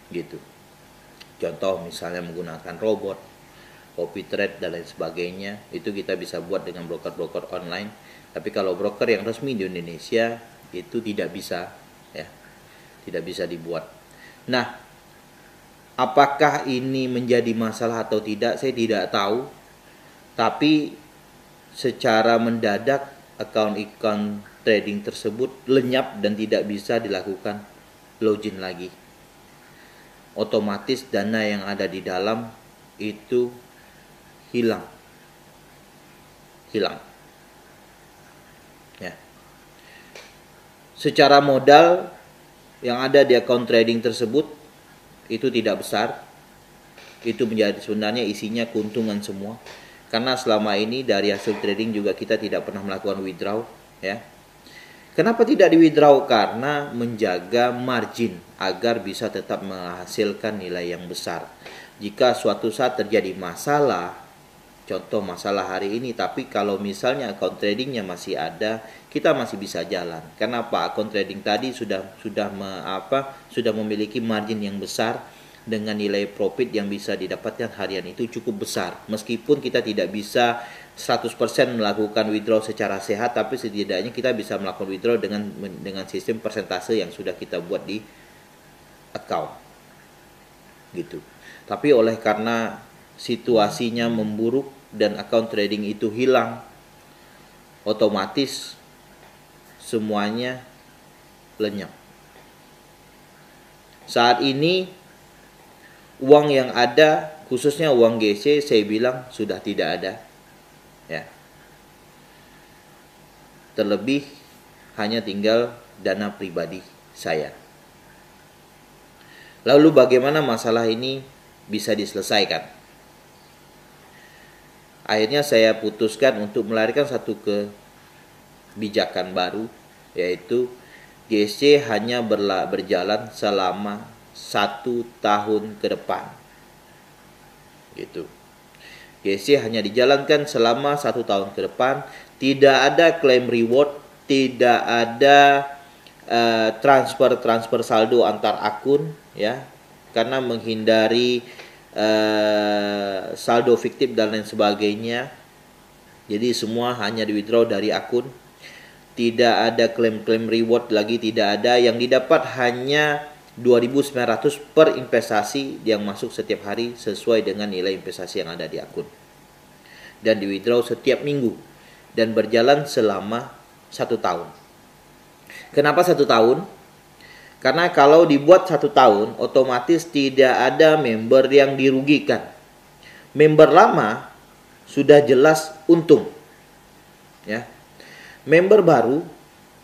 gitu. Contoh misalnya menggunakan robot, copy trade dan lain sebagainya, itu kita bisa buat dengan broker-broker online. Tapi kalau broker yang resmi di Indonesia itu tidak bisa, ya, tidak bisa dibuat. Nah, apakah ini menjadi masalah atau tidak, saya tidak tahu. Tapi secara mendadak account trading tersebut lenyap dan tidak bisa dilakukan login lagi. Otomatis dana yang ada di dalam itu hilang. Ya. Secara modal yang ada di account trading tersebut itu tidak besar. Itu menjadi sebenarnya isinya keuntungan semua. Karena selama ini dari hasil trading juga kita tidak pernah melakukan withdraw, ya. Kenapa tidak di withdraw? Karena menjaga margin agar bisa tetap menghasilkan nilai yang besar. Jika suatu saat terjadi masalah, contoh masalah hari ini, tapi kalau misalnya account tradingnya masih ada, kita masih bisa jalan. Kenapa? Account trading tadi sudah memiliki margin yang besar dengan nilai profit yang bisa didapatkan harian itu cukup besar. Meskipun kita tidak bisa 100% melakukan withdraw secara sehat, tapi setidaknya kita bisa melakukan withdraw dengan sistem persentase yang sudah kita buat di account, gitu. Tapi oleh karena situasinya memburuk dan account trading itu hilang, otomatis semuanya lenyap. Saat ini uang yang ada, khususnya uang GSC, saya bilang sudah tidak ada, ya. Terlebih hanya tinggal dana pribadi saya. Lalu bagaimana masalah ini bisa diselesaikan? Akhirnya saya putuskan untuk melahirkan satu kebijakan baru, yaitu GSC hanya berjalan selama 1 tahun ke depan, gitu. GSC hanya dijalankan selama 1 tahun ke depan. Tidak ada klaim reward, tidak ada transfer saldo antar akun, ya, karena menghindari saldo fiktif dan lain sebagainya. Jadi semua hanya di withdraw dari akun. Tidak ada klaim-klaim reward lagi, tidak ada. Yang didapat hanya 2.900 per investasi yang masuk setiap hari sesuai dengan nilai investasi yang ada di akun. Dan di withdraw setiap minggu dan berjalan selama 1 tahun. Kenapa 1 tahun? Karena kalau dibuat 1 tahun, otomatis tidak ada member yang dirugikan. Member lama sudah jelas untung, ya. Member baru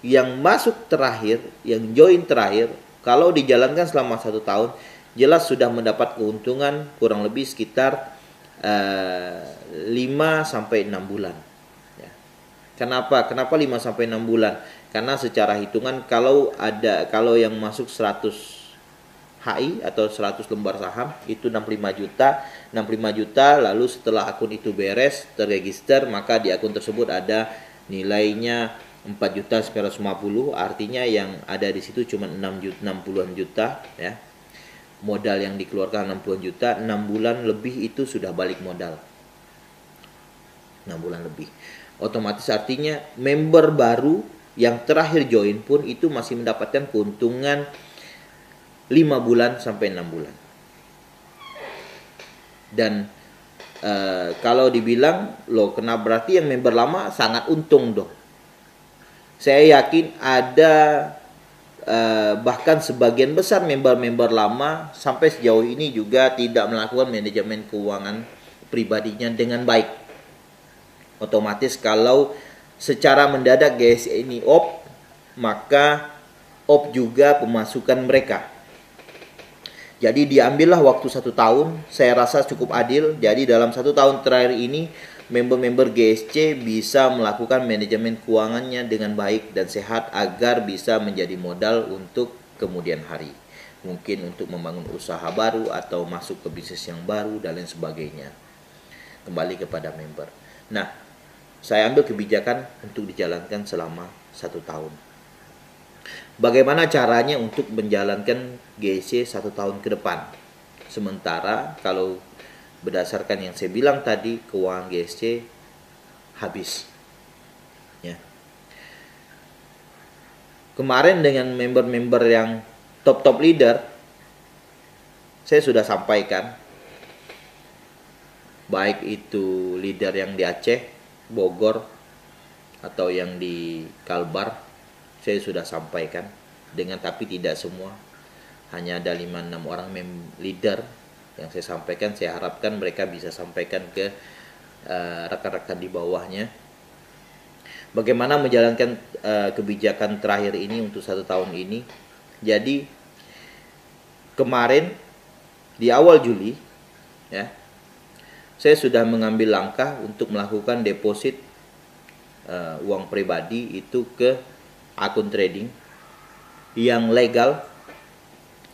yang masuk terakhir, yang join terakhir, kalau dijalankan selama 1 tahun, jelas sudah mendapat keuntungan kurang lebih sekitar 5-6 bulan. Ya. Kenapa 5-6 bulan? Karena secara hitungan kalau yang masuk 100 HI atau 100 lembar saham itu 65 juta, lalu setelah akun itu beres, terregister, maka di akun tersebut ada nilainya 4.950.000, artinya yang ada di situ cuma 60-an juta, ya. Modal yang dikeluarkan 60 juta, 6 bulan lebih itu sudah balik modal. 6 bulan lebih. Otomatis artinya member baru yang terakhir join pun itu masih mendapatkan keuntungan 5 bulan sampai 6 bulan. Dan kalau dibilang, loh kenapa berarti yang member lama sangat untung dong? Saya yakin ada bahkan sebagian besar member-member lama sampai sejauh ini juga tidak melakukan manajemen keuangan pribadinya dengan baik. Otomatis kalau secara mendadak GSC ini op, maka op juga pemasukan mereka. Jadi diambillah waktu 1 tahun, saya rasa cukup adil. Jadi dalam 1 tahun terakhir ini, member-member GSC bisa melakukan manajemen keuangannya dengan baik dan sehat agar bisa menjadi modal untuk kemudian hari. Mungkin untuk membangun usaha baru atau masuk ke bisnis yang baru dan lain sebagainya. Kembali kepada member. Nah, saya ambil kebijakan untuk dijalankan selama 1 tahun. Bagaimana caranya untuk menjalankan GSC 1 tahun ke depan? Sementara kalau berdasarkan yang saya bilang tadi, keuangan GSC habis, ya. Kemarin dengan member-member yang top leader, saya sudah sampaikan, baik itu leader yang di Aceh, Bogor, atau yang di Kalbar, saya sudah sampaikan, tapi tidak semua, hanya ada 5-6 orang leader yang saya sampaikan. Saya harapkan mereka bisa sampaikan ke rekan-rekan di bawahnya bagaimana menjalankan kebijakan terakhir ini untuk 1 tahun ini. Jadi kemarin di awal Juli, ya, saya sudah mengambil langkah untuk melakukan deposit uang pribadi itu ke akun trading yang legal,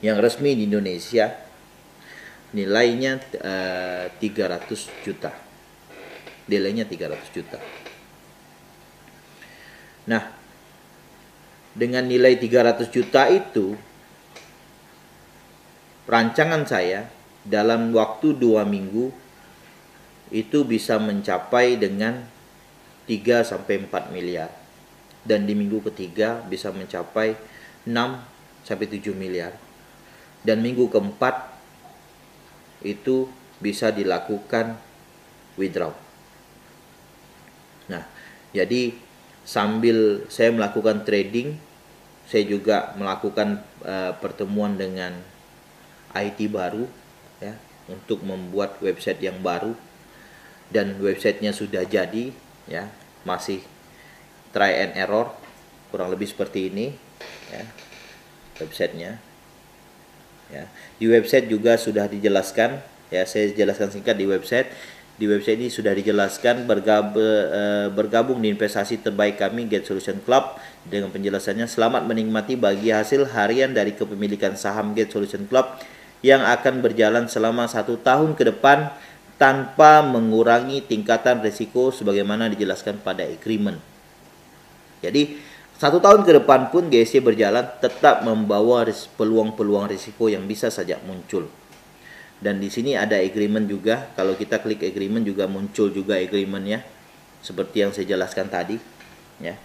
yang resmi di Indonesia, nilainya 300 juta. Nilainya 300 juta. Nah, dengan nilai 300 juta itu, rancangan saya dalam waktu 2 minggu itu bisa mencapai dengan 3-4 miliar. Dan di minggu ketiga bisa mencapai 6-7 miliar. Dan minggu keempat itu bisa dilakukan withdraw. Nah, jadi sambil saya melakukan trading, saya juga melakukan pertemuan dengan IT baru, ya, untuk membuat website yang baru. Dan websitenya sudah jadi, ya, masih try and error, kurang lebih seperti ini, ya, websitenya. Ya, di website juga sudah dijelaskan, ya, saya jelaskan singkat di website. Di website ini sudah dijelaskan bergabung di investasi terbaik kami, Get Solution Club, dengan penjelasannya, selamat menikmati bagi hasil harian dari kepemilikan saham Get Solution Club yang akan berjalan selama 1 tahun ke depan tanpa mengurangi tingkatan risiko sebagaimana dijelaskan pada agreement. Jadi 1 tahun ke depan pun GSC berjalan tetap membawa peluang-peluang risiko yang bisa saja muncul. Dan di sini ada agreement juga. Kalau kita klik agreement juga muncul juga agreementnya, seperti yang saya jelaskan tadi, ya.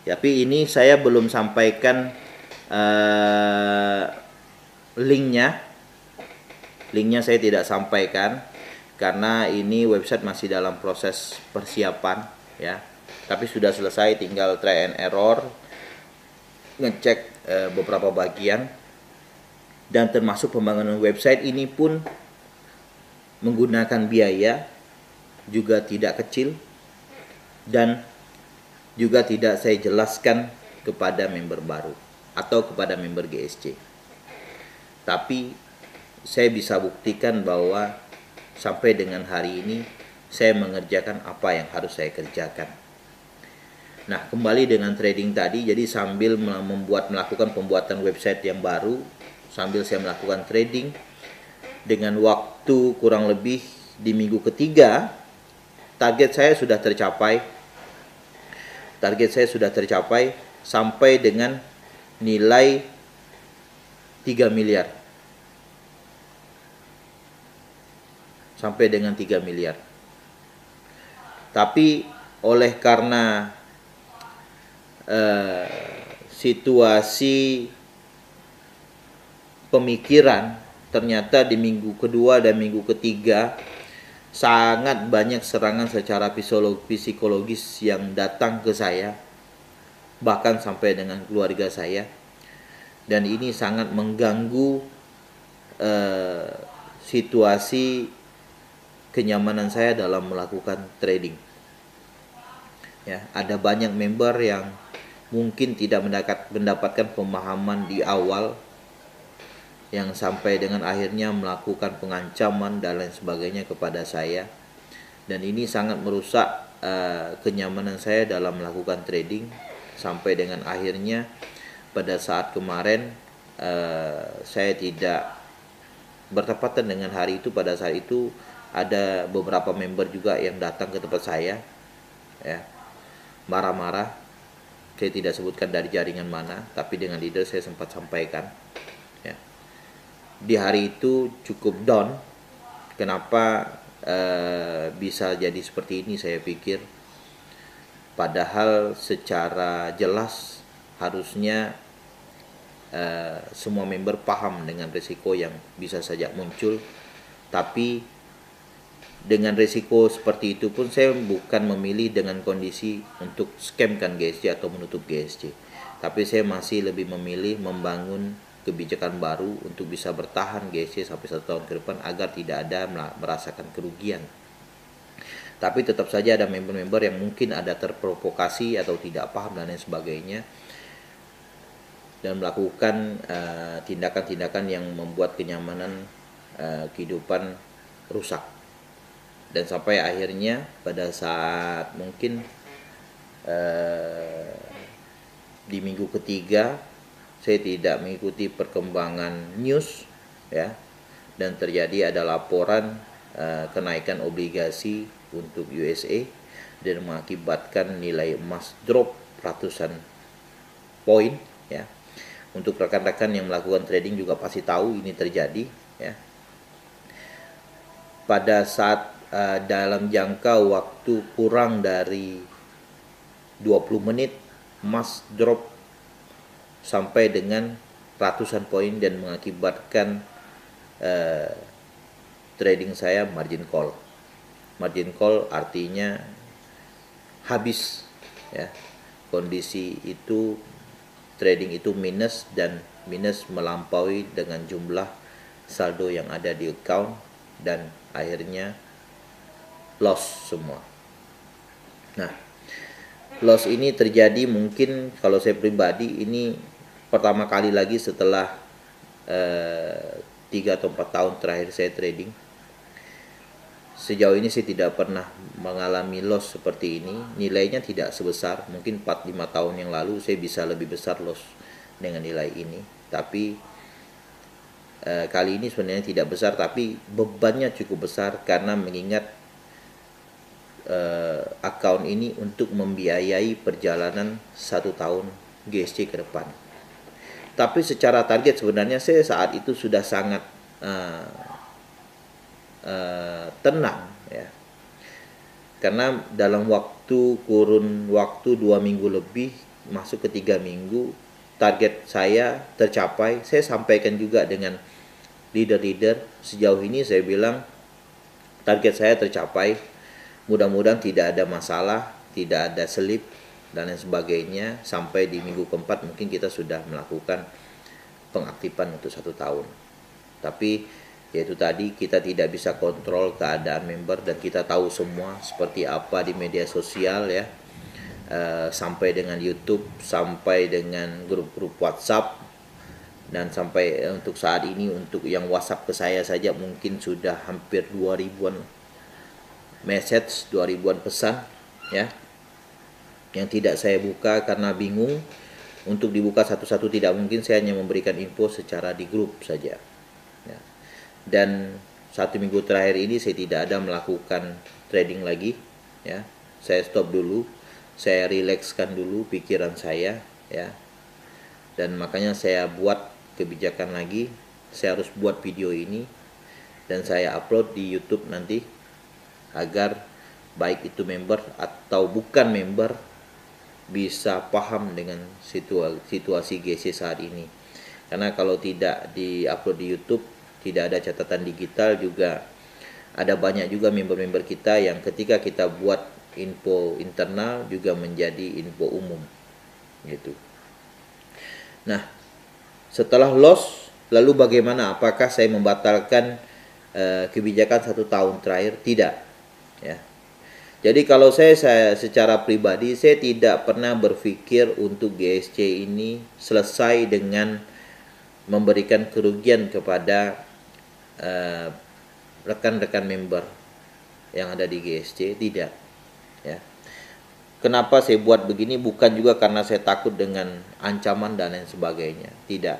Tapi ini saya belum sampaikan linknya. Linknya saya tidak sampaikan karena ini website masih dalam proses persiapan, ya. Tapi sudah selesai, tinggal try and error, ngecek beberapa bagian. Dan termasuk pembangunan website ini pun menggunakan biaya juga tidak kecil, dan juga tidak saya jelaskan kepada member baru atau kepada member GSC. Tapi saya bisa buktikan bahwa sampai dengan hari ini saya mengerjakan apa yang harus saya kerjakan. Nah, kembali dengan trading tadi, jadi sambil melakukan pembuatan website yang baru, sambil saya melakukan trading dengan waktu kurang lebih di minggu ketiga, target saya sudah tercapai. Target saya sudah tercapai sampai dengan nilai 3 miliar. Sampai dengan 3 miliar. Tapi oleh karena situasi pemikiran, ternyata di minggu kedua dan minggu ketiga sangat banyak serangan secara psikologis yang datang ke saya, bahkan sampai dengan keluarga saya. Dan ini sangat mengganggu situasi kenyamanan saya dalam melakukan trading. Ya, ada banyak member yang mungkin tidak mendapatkan pemahaman di awal, yang sampai dengan akhirnya melakukan pengancaman dan lain sebagainya kepada saya. Dan ini sangat merusak kenyamanan saya dalam melakukan trading, sampai dengan akhirnya pada saat kemarin saya tidak bertepatan dengan hari itu. Pada saat itu ada beberapa member juga yang datang ke tempat saya, ya, marah-marah. Saya tidak sebutkan dari jaringan mana, tapi dengan leader saya sempat sampaikan, ya. Di hari itu cukup down. Kenapa bisa jadi seperti ini, saya pikir. Padahal secara jelas harusnya semua member paham dengan risiko yang bisa saja muncul. Tapi dengan risiko seperti itu pun saya bukan memilih dengan kondisi untuk scamkan GSC atau menutup GSC. Tapi saya masih lebih memilih membangun kebijakan baru untuk bisa bertahan GSC sampai 1 tahun ke depan agar tidak ada merasakan kerugian. Tapi tetap saja ada member-member yang mungkin ada terprovokasi atau tidak paham dan lain sebagainya, dan melakukan tindakan-tindakan yang membuat kenyamanan kehidupan rusak. Dan sampai akhirnya pada saat mungkin di minggu ketiga saya tidak mengikuti perkembangan news, ya, dan terjadi ada laporan kenaikan obligasi untuk USA dan mengakibatkan nilai emas drop ratusan poin, ya. Untuk rekan-rekan yang melakukan trading juga pasti tahu ini terjadi, ya. Pada saat dalam jangka waktu kurang dari 20 menit emas drop sampai dengan ratusan poin dan mengakibatkan trading saya margin call. Margin call artinya habis, ya. Kondisi itu trading itu minus, dan minus melampaui dengan jumlah saldo yang ada di account, dan akhirnya loss semua. Nah, loss ini terjadi mungkin kalau saya pribadi ini pertama kali lagi setelah 3 atau 4 tahun terakhir saya trading. Sejauh ini saya tidak pernah mengalami loss seperti ini. Nilainya tidak sebesar, mungkin 4-5 tahun yang lalu saya bisa lebih besar loss dengan nilai ini. Tapi kali ini sebenarnya tidak besar, tapi bebannya cukup besar karena mengingat account ini untuk membiayai perjalanan 1 tahun GSC ke depan. Tapi secara target sebenarnya saya saat itu sudah sangat tenang ya, karena dalam kurun waktu 2 minggu lebih masuk ke 3 minggu target saya tercapai. Saya sampaikan juga dengan leader-leader, sejauh ini saya bilang target saya tercapai, mudah-mudahan tidak ada masalah, tidak ada selip dan lain sebagainya. Sampai di minggu keempat mungkin kita sudah melakukan pengaktifan untuk 1 tahun. Tapi yaitu tadi, kita tidak bisa kontrol keadaan member, dan kita tahu semua seperti apa di media sosial ya, sampai dengan YouTube, sampai dengan grup-grup WhatsApp, dan sampai untuk saat ini untuk yang WhatsApp ke saya saja mungkin sudah hampir 2000-an message, 2000-an pesan ya, yang tidak saya buka karena bingung. Untuk dibuka satu-satu tidak mungkin, saya hanya memberikan info secara di grup saja ya. Dan 1 minggu terakhir ini saya tidak ada melakukan trading lagi ya. Saya stop dulu, saya rilekskan dulu pikiran saya ya, dan makanya saya buat kebijakan lagi. Saya harus buat video ini dan saya upload di YouTube nanti, agar baik itu member atau bukan member bisa paham dengan situasi GSC saat ini. Karena kalau tidak di-upload di YouTube, tidak ada catatan digital, juga ada banyak juga member-member kita yang ketika kita buat info internal juga menjadi info umum gitu. Nah, setelah loss, lalu bagaimana? Apakah saya membatalkan kebijakan 1 tahun terakhir? Tidak ya. Jadi kalau saya secara pribadi, saya tidak pernah berpikir untuk GSC ini selesai dengan memberikan kerugian kepada rekan-rekan member yang ada di GSC. Tidak ya. Kenapa saya buat begini? Bukan juga karena saya takut dengan ancaman dan lain sebagainya. Tidak.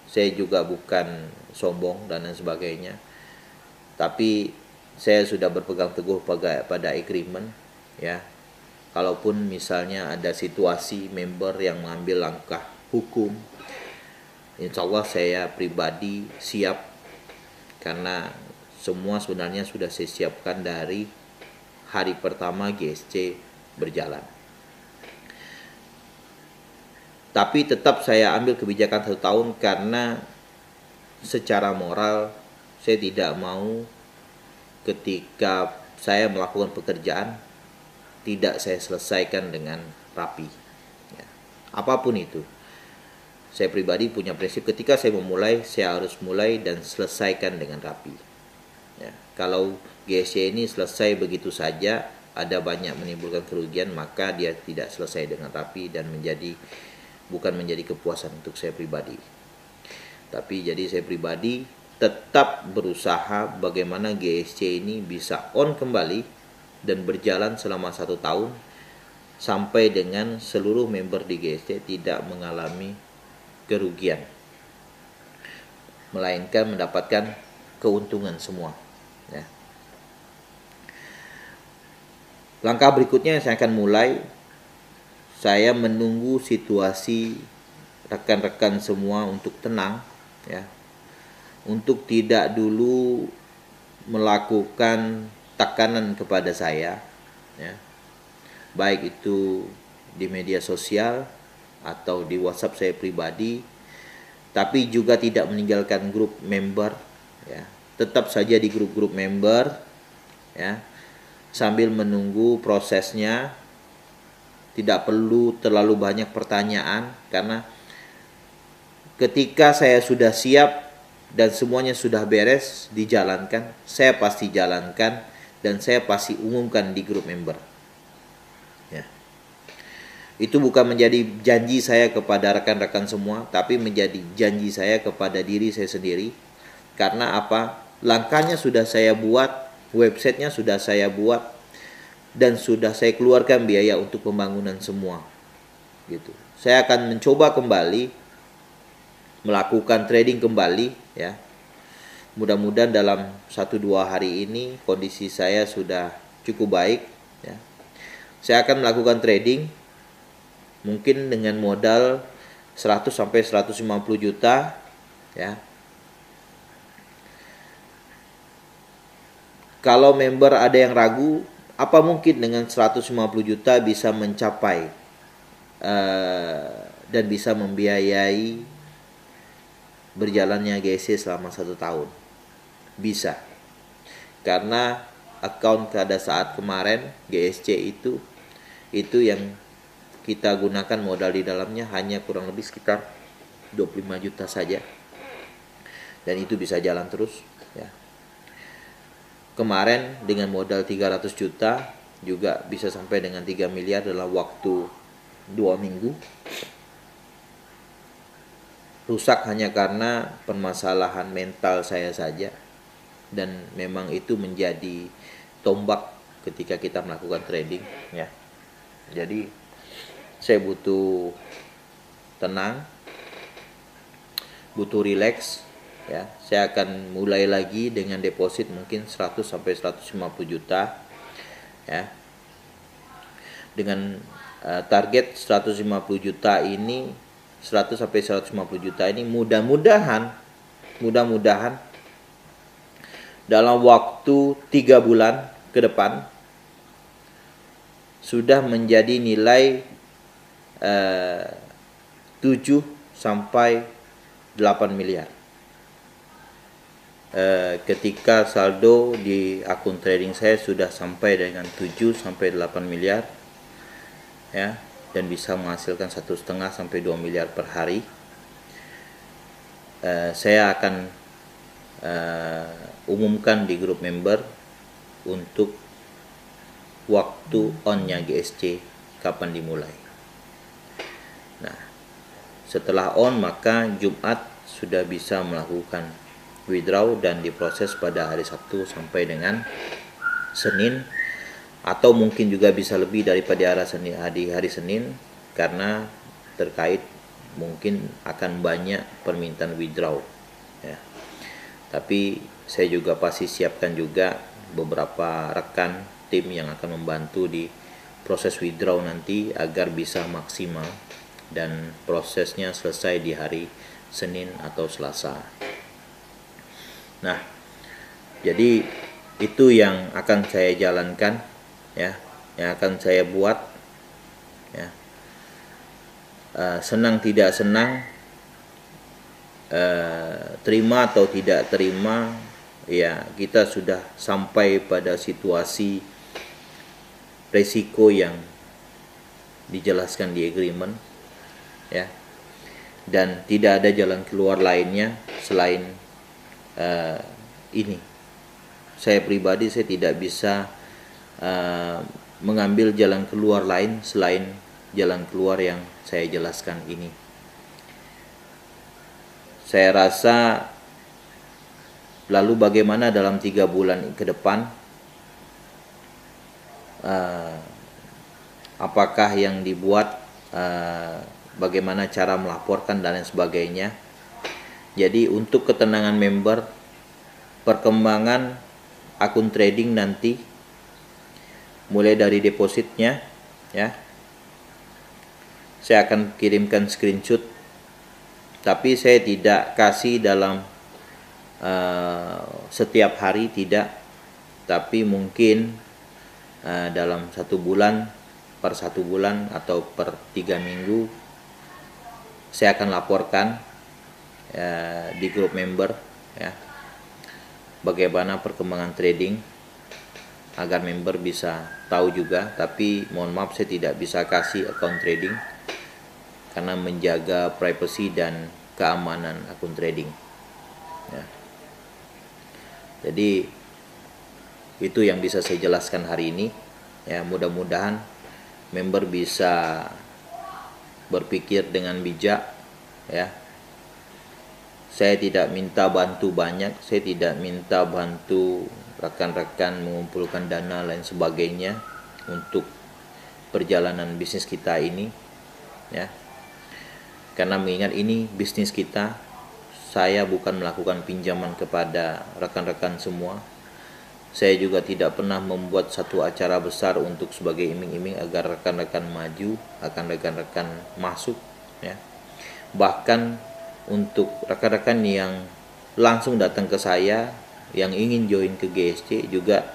Saya juga bukan sombong dan lain sebagainya. Tapi saya sudah berpegang teguh pada agreement ya. Kalaupun misalnya ada situasi member yang mengambil langkah hukum, insya Allah saya pribadi siap, karena semua sebenarnya sudah saya siapkan dari hari pertama GSC berjalan. Tapi tetap saya ambil kebijakan 1 tahun karena secara moral saya tidak mau ketika saya melakukan pekerjaan tidak saya selesaikan dengan rapi ya. Apapun itu, saya pribadi punya prinsip, ketika saya memulai, saya harus mulai dan selesaikan dengan rapi ya. Kalau GSC ini selesai begitu saja, ada banyak menimbulkan kerugian, maka dia tidak selesai dengan rapi dan bukan menjadi kepuasan untuk saya pribadi. Tapi jadi saya pribadi tetap berusaha bagaimana GSC ini bisa on kembali dan berjalan selama 1 tahun, sampai dengan seluruh member di GSC tidak mengalami kerugian, melainkan mendapatkan keuntungan semua ya. Langkah berikutnya yang saya akan mulai, saya menunggu situasi rekan-rekan semua untuk tenang ya, untuk tidak dulu melakukan tekanan kepada saya ya, baik itu di media sosial atau di WhatsApp saya pribadi, tapi juga tidak meninggalkan grup member ya, tetap saja di grup-grup member ya, sambil menunggu prosesnya. Tidak perlu terlalu banyak pertanyaan, karena ketika saya sudah siap dan semuanya sudah beres dijalankan, saya pasti jalankan dan saya pasti umumkan di grup member ya. Itu bukan menjadi janji saya kepada rekan-rekan semua, tapi menjadi janji saya kepada diri saya sendiri. Karena apa? Langkahnya sudah saya buat, websitenya sudah saya buat, dan sudah saya keluarkan biaya untuk pembangunan semua gitu. Saya akan mencoba kembali melakukan trading kembali ya. Mudah-mudahan dalam 1-2 hari ini kondisi saya sudah cukup baik, ya. Saya akan melakukan trading mungkin dengan modal 100 sampai 150 juta, ya. Kalau member ada yang ragu, apa mungkin dengan 150 juta bisa mencapai dan bisa membiayai berjalannya GSC selama 1 tahun? Bisa, karena account pada saat kemarin GSC itu yang kita gunakan modal di dalamnya hanya kurang lebih sekitar 25 juta saja, dan itu bisa jalan terus, ya. Kemarin dengan modal 300 juta juga bisa sampai dengan 3 miliar dalam waktu 2 minggu. Rusak hanya karena permasalahan mental saya saja, dan memang itu menjadi tombak ketika kita melakukan trading, ya. Jadi saya butuh tenang, butuh relax, ya. Saya akan mulai lagi dengan deposit mungkin 100 sampai 150 juta, ya. Dengan target 150 juta ini, 100 sampai 150 juta ini mudah-mudahan dalam waktu 3 bulan ke depan sudah menjadi nilai 7 sampai 8 miliar. Ketika saldo di akun trading saya sudah sampai dengan 7 sampai 8 miliar, ya, dan bisa menghasilkan 1,5 sampai 2 miliar per hari, saya akan umumkan di grup member untuk waktu on-nya GSC kapan dimulai. Nah, setelah on maka Jumat sudah bisa melakukan withdraw dan diproses pada hari Sabtu sampai dengan Senin, atau mungkin juga bisa lebih daripada hari Senin, karena terkait mungkin akan banyak permintaan withdraw, ya. Tapi saya juga pasti siapkan juga beberapa rekan tim yang akan membantu di proses withdraw nanti agar bisa maksimal dan prosesnya selesai di hari Senin atau Selasa. Nah, jadi itu yang akan saya jalankan, ya, yang akan saya buat, ya. Senang tidak senang, terima atau tidak terima, ya, kita sudah sampai pada situasi resiko yang dijelaskan di agreement, ya, dan tidak ada jalan keluar lainnya selain ini. Saya pribadi saya tidak bisa mengambil jalan keluar lain selain jalan keluar yang saya jelaskan ini. Saya rasa lalu bagaimana dalam 3 bulan ke depan, apakah yang dibuat, bagaimana cara melaporkan dan lain sebagainya. Jadi untuk ketenangan member, perkembangan akun trading nanti mulai dari depositnya, ya, saya akan kirimkan screenshot, tapi saya tidak kasih dalam setiap hari, tidak, tapi mungkin dalam 1 bulan, per 1 bulan atau per 3 minggu saya akan laporkan di grup member, ya, bagaimana perkembangan trading agar member bisa tahu juga. Tapi mohon maaf, saya tidak bisa kasih account trading karena menjaga privacy dan keamanan akun trading, ya. Jadi itu yang bisa saya jelaskan hari ini, ya. Mudah-mudahan member bisa berpikir dengan bijak, ya. Saya tidak minta bantu banyak, saya tidak minta bantu rekan-rekan mengumpulkan dana lain sebagainya untuk perjalanan bisnis kita ini, ya. Karena mengingat ini bisnis kita, saya bukan melakukan pinjaman kepada rekan-rekan semua. Saya juga tidak pernah membuat satu acara besar untuk sebagai iming-iming agar rekan-rekan maju, akan rekan-rekan masuk, ya. Bahkan untuk rekan-rekan yang langsung datang ke saya yang ingin join ke GSC juga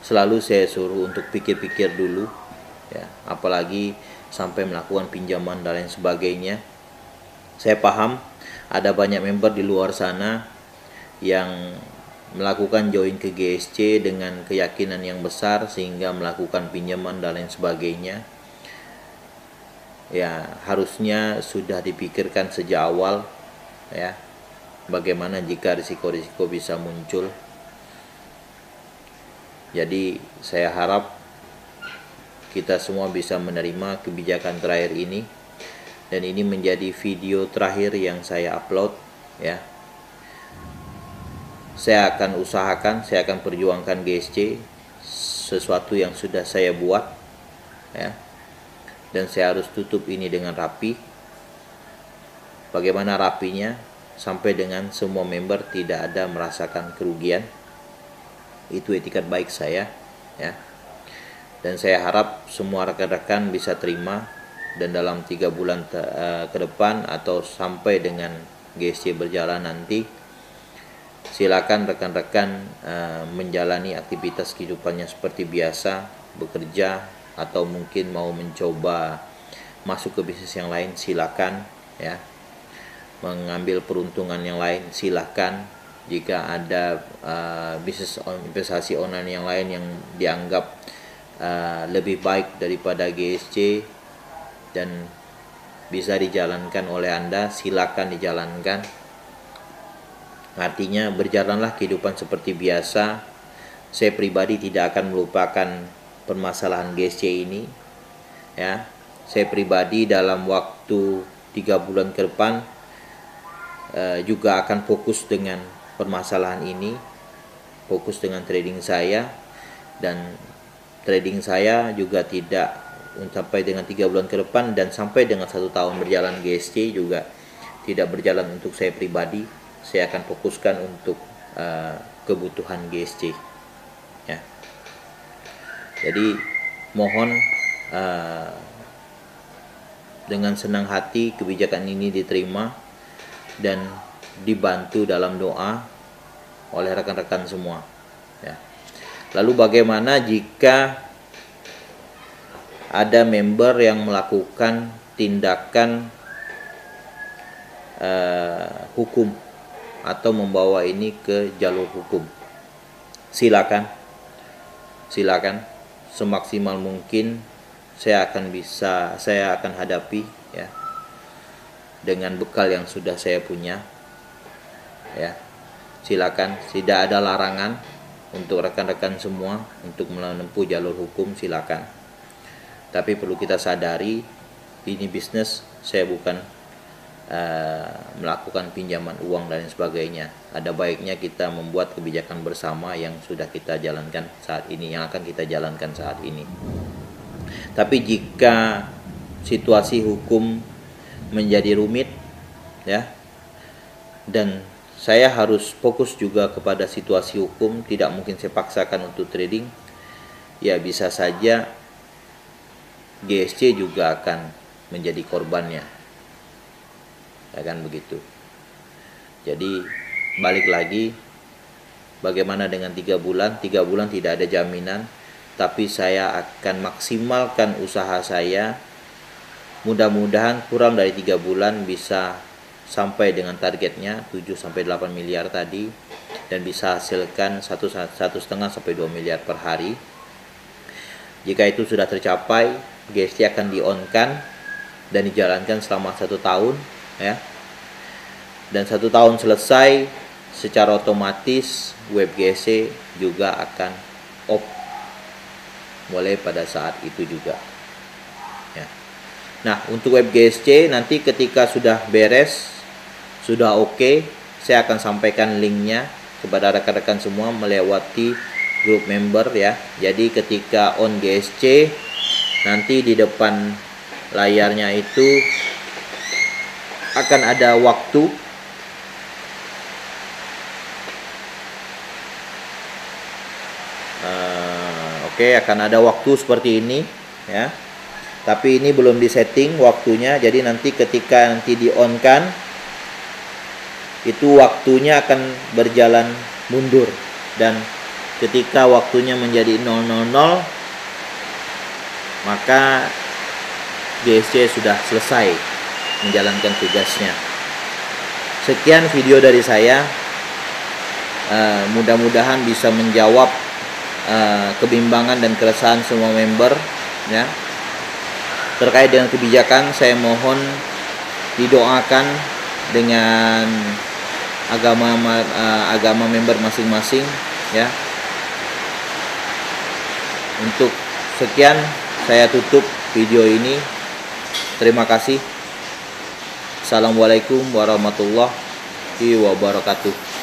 selalu saya suruh untuk pikir-pikir dulu, ya, apalagi sampai melakukan pinjaman dan lain sebagainya. Saya paham ada banyak member di luar sana yang melakukan join ke GSC dengan keyakinan yang besar sehingga melakukan pinjaman dan lain sebagainya. Ya, harusnya sudah dipikirkan sejak awal, ya, bagaimana jika risiko-risiko bisa muncul. Jadi saya harap kita semua bisa menerima kebijakan terakhir ini, dan ini menjadi video terakhir yang saya upload, ya. Saya akan usahakan, saya akan perjuangkan GSC, sesuatu yang sudah saya buat, ya. Dan saya harus tutup ini dengan rapi. Bagaimana rapinya? Sampai dengan semua member tidak ada merasakan kerugian. Itu etikat baik saya, ya. Dan saya harap semua rekan-rekan bisa terima, dan dalam 3 bulan ke depan atau sampai dengan GSC berjalan nanti, silakan rekan-rekan menjalani aktivitas kehidupannya seperti biasa, bekerja, atau mungkin mau mencoba masuk ke bisnis yang lain, silakan, ya. Mengambil peruntungan yang lain, silakan. Jika ada bisnis investasi online yang lain yang dianggap lebih baik daripada GSC dan bisa dijalankan oleh Anda, silakan dijalankan. Artinya berjalanlah kehidupan seperti biasa. Saya pribadi tidak akan melupakan permasalahan GSC ini, ya. Saya pribadi dalam waktu 3 bulan ke depan juga akan fokus dengan permasalahan ini, fokus dengan trading saya, dan trading saya juga tidak sampai dengan 3 bulan ke depan dan sampai dengan 1 tahun berjalan GSC juga tidak berjalan untuk saya pribadi. Saya akan fokuskan untuk kebutuhan GSC, ya. Jadi mohon dengan senang hati kebijakan ini diterima dan dibantu dalam doa oleh rekan-rekan semua, ya. Lalu bagaimana jika ada member yang melakukan tindakan hukum atau membawa ini ke jalur hukum? Silakan semaksimal mungkin saya akan hadapi, ya, dengan bekal yang sudah saya punya, ya. Silakan, tidak ada larangan untuk rekan-rekan semua untuk menempuh jalur hukum, silakan. Tapi perlu kita sadari, ini bisnis, saya bukan melakukan pinjaman uang dan sebagainya. Ada baiknya kita membuat kebijakan bersama yang sudah kita jalankan saat ini, yang akan kita jalankan saat ini. Tapi jika situasi hukum menjadi rumit, ya, dan saya harus fokus juga kepada situasi hukum, tidak mungkin saya paksakan untuk trading, ya bisa saja GSC juga akan menjadi korbannya, ya kan begitu. Jadi balik lagi, bagaimana dengan 3 bulan? 3 bulan tidak ada jaminan, tapi saya akan maksimalkan usaha saya. Mudah-mudahan kurang dari 3 bulan bisa sampai dengan targetnya 7-8 miliar tadi, dan bisa hasilkan 1,5 sampai 2 miliar per hari. Jika itu sudah tercapai, GSC akan di-on-kan dan dijalankan selama 1 tahun, ya. Dan 1 tahun selesai, secara otomatis web GSC juga akan off mulai pada saat itu juga, ya. Nah, untuk web GSC nanti ketika sudah beres, sudah oke, saya akan sampaikan linknya kepada rekan-rekan semua melewati grup member, ya. Jadi ketika on GSC, nanti di depan layarnya itu akan ada waktu Oke, akan ada waktu seperti ini ya. Tapi ini belum disetting waktunya, jadi nanti ketika nanti di on kan itu waktunya akan berjalan mundur, dan ketika waktunya menjadi 000 maka GSC sudah selesai menjalankan tugasnya. Sekian video dari saya, mudah-mudahan bisa menjawab kebimbangan dan keresahan semua member ya. Terkait dengan kebijakan, saya mohon didoakan dengan agama member masing-masing ya. Untuk sekian saya tutup video ini. Terima kasih. Assalamualaikum warahmatullahi wabarakatuh.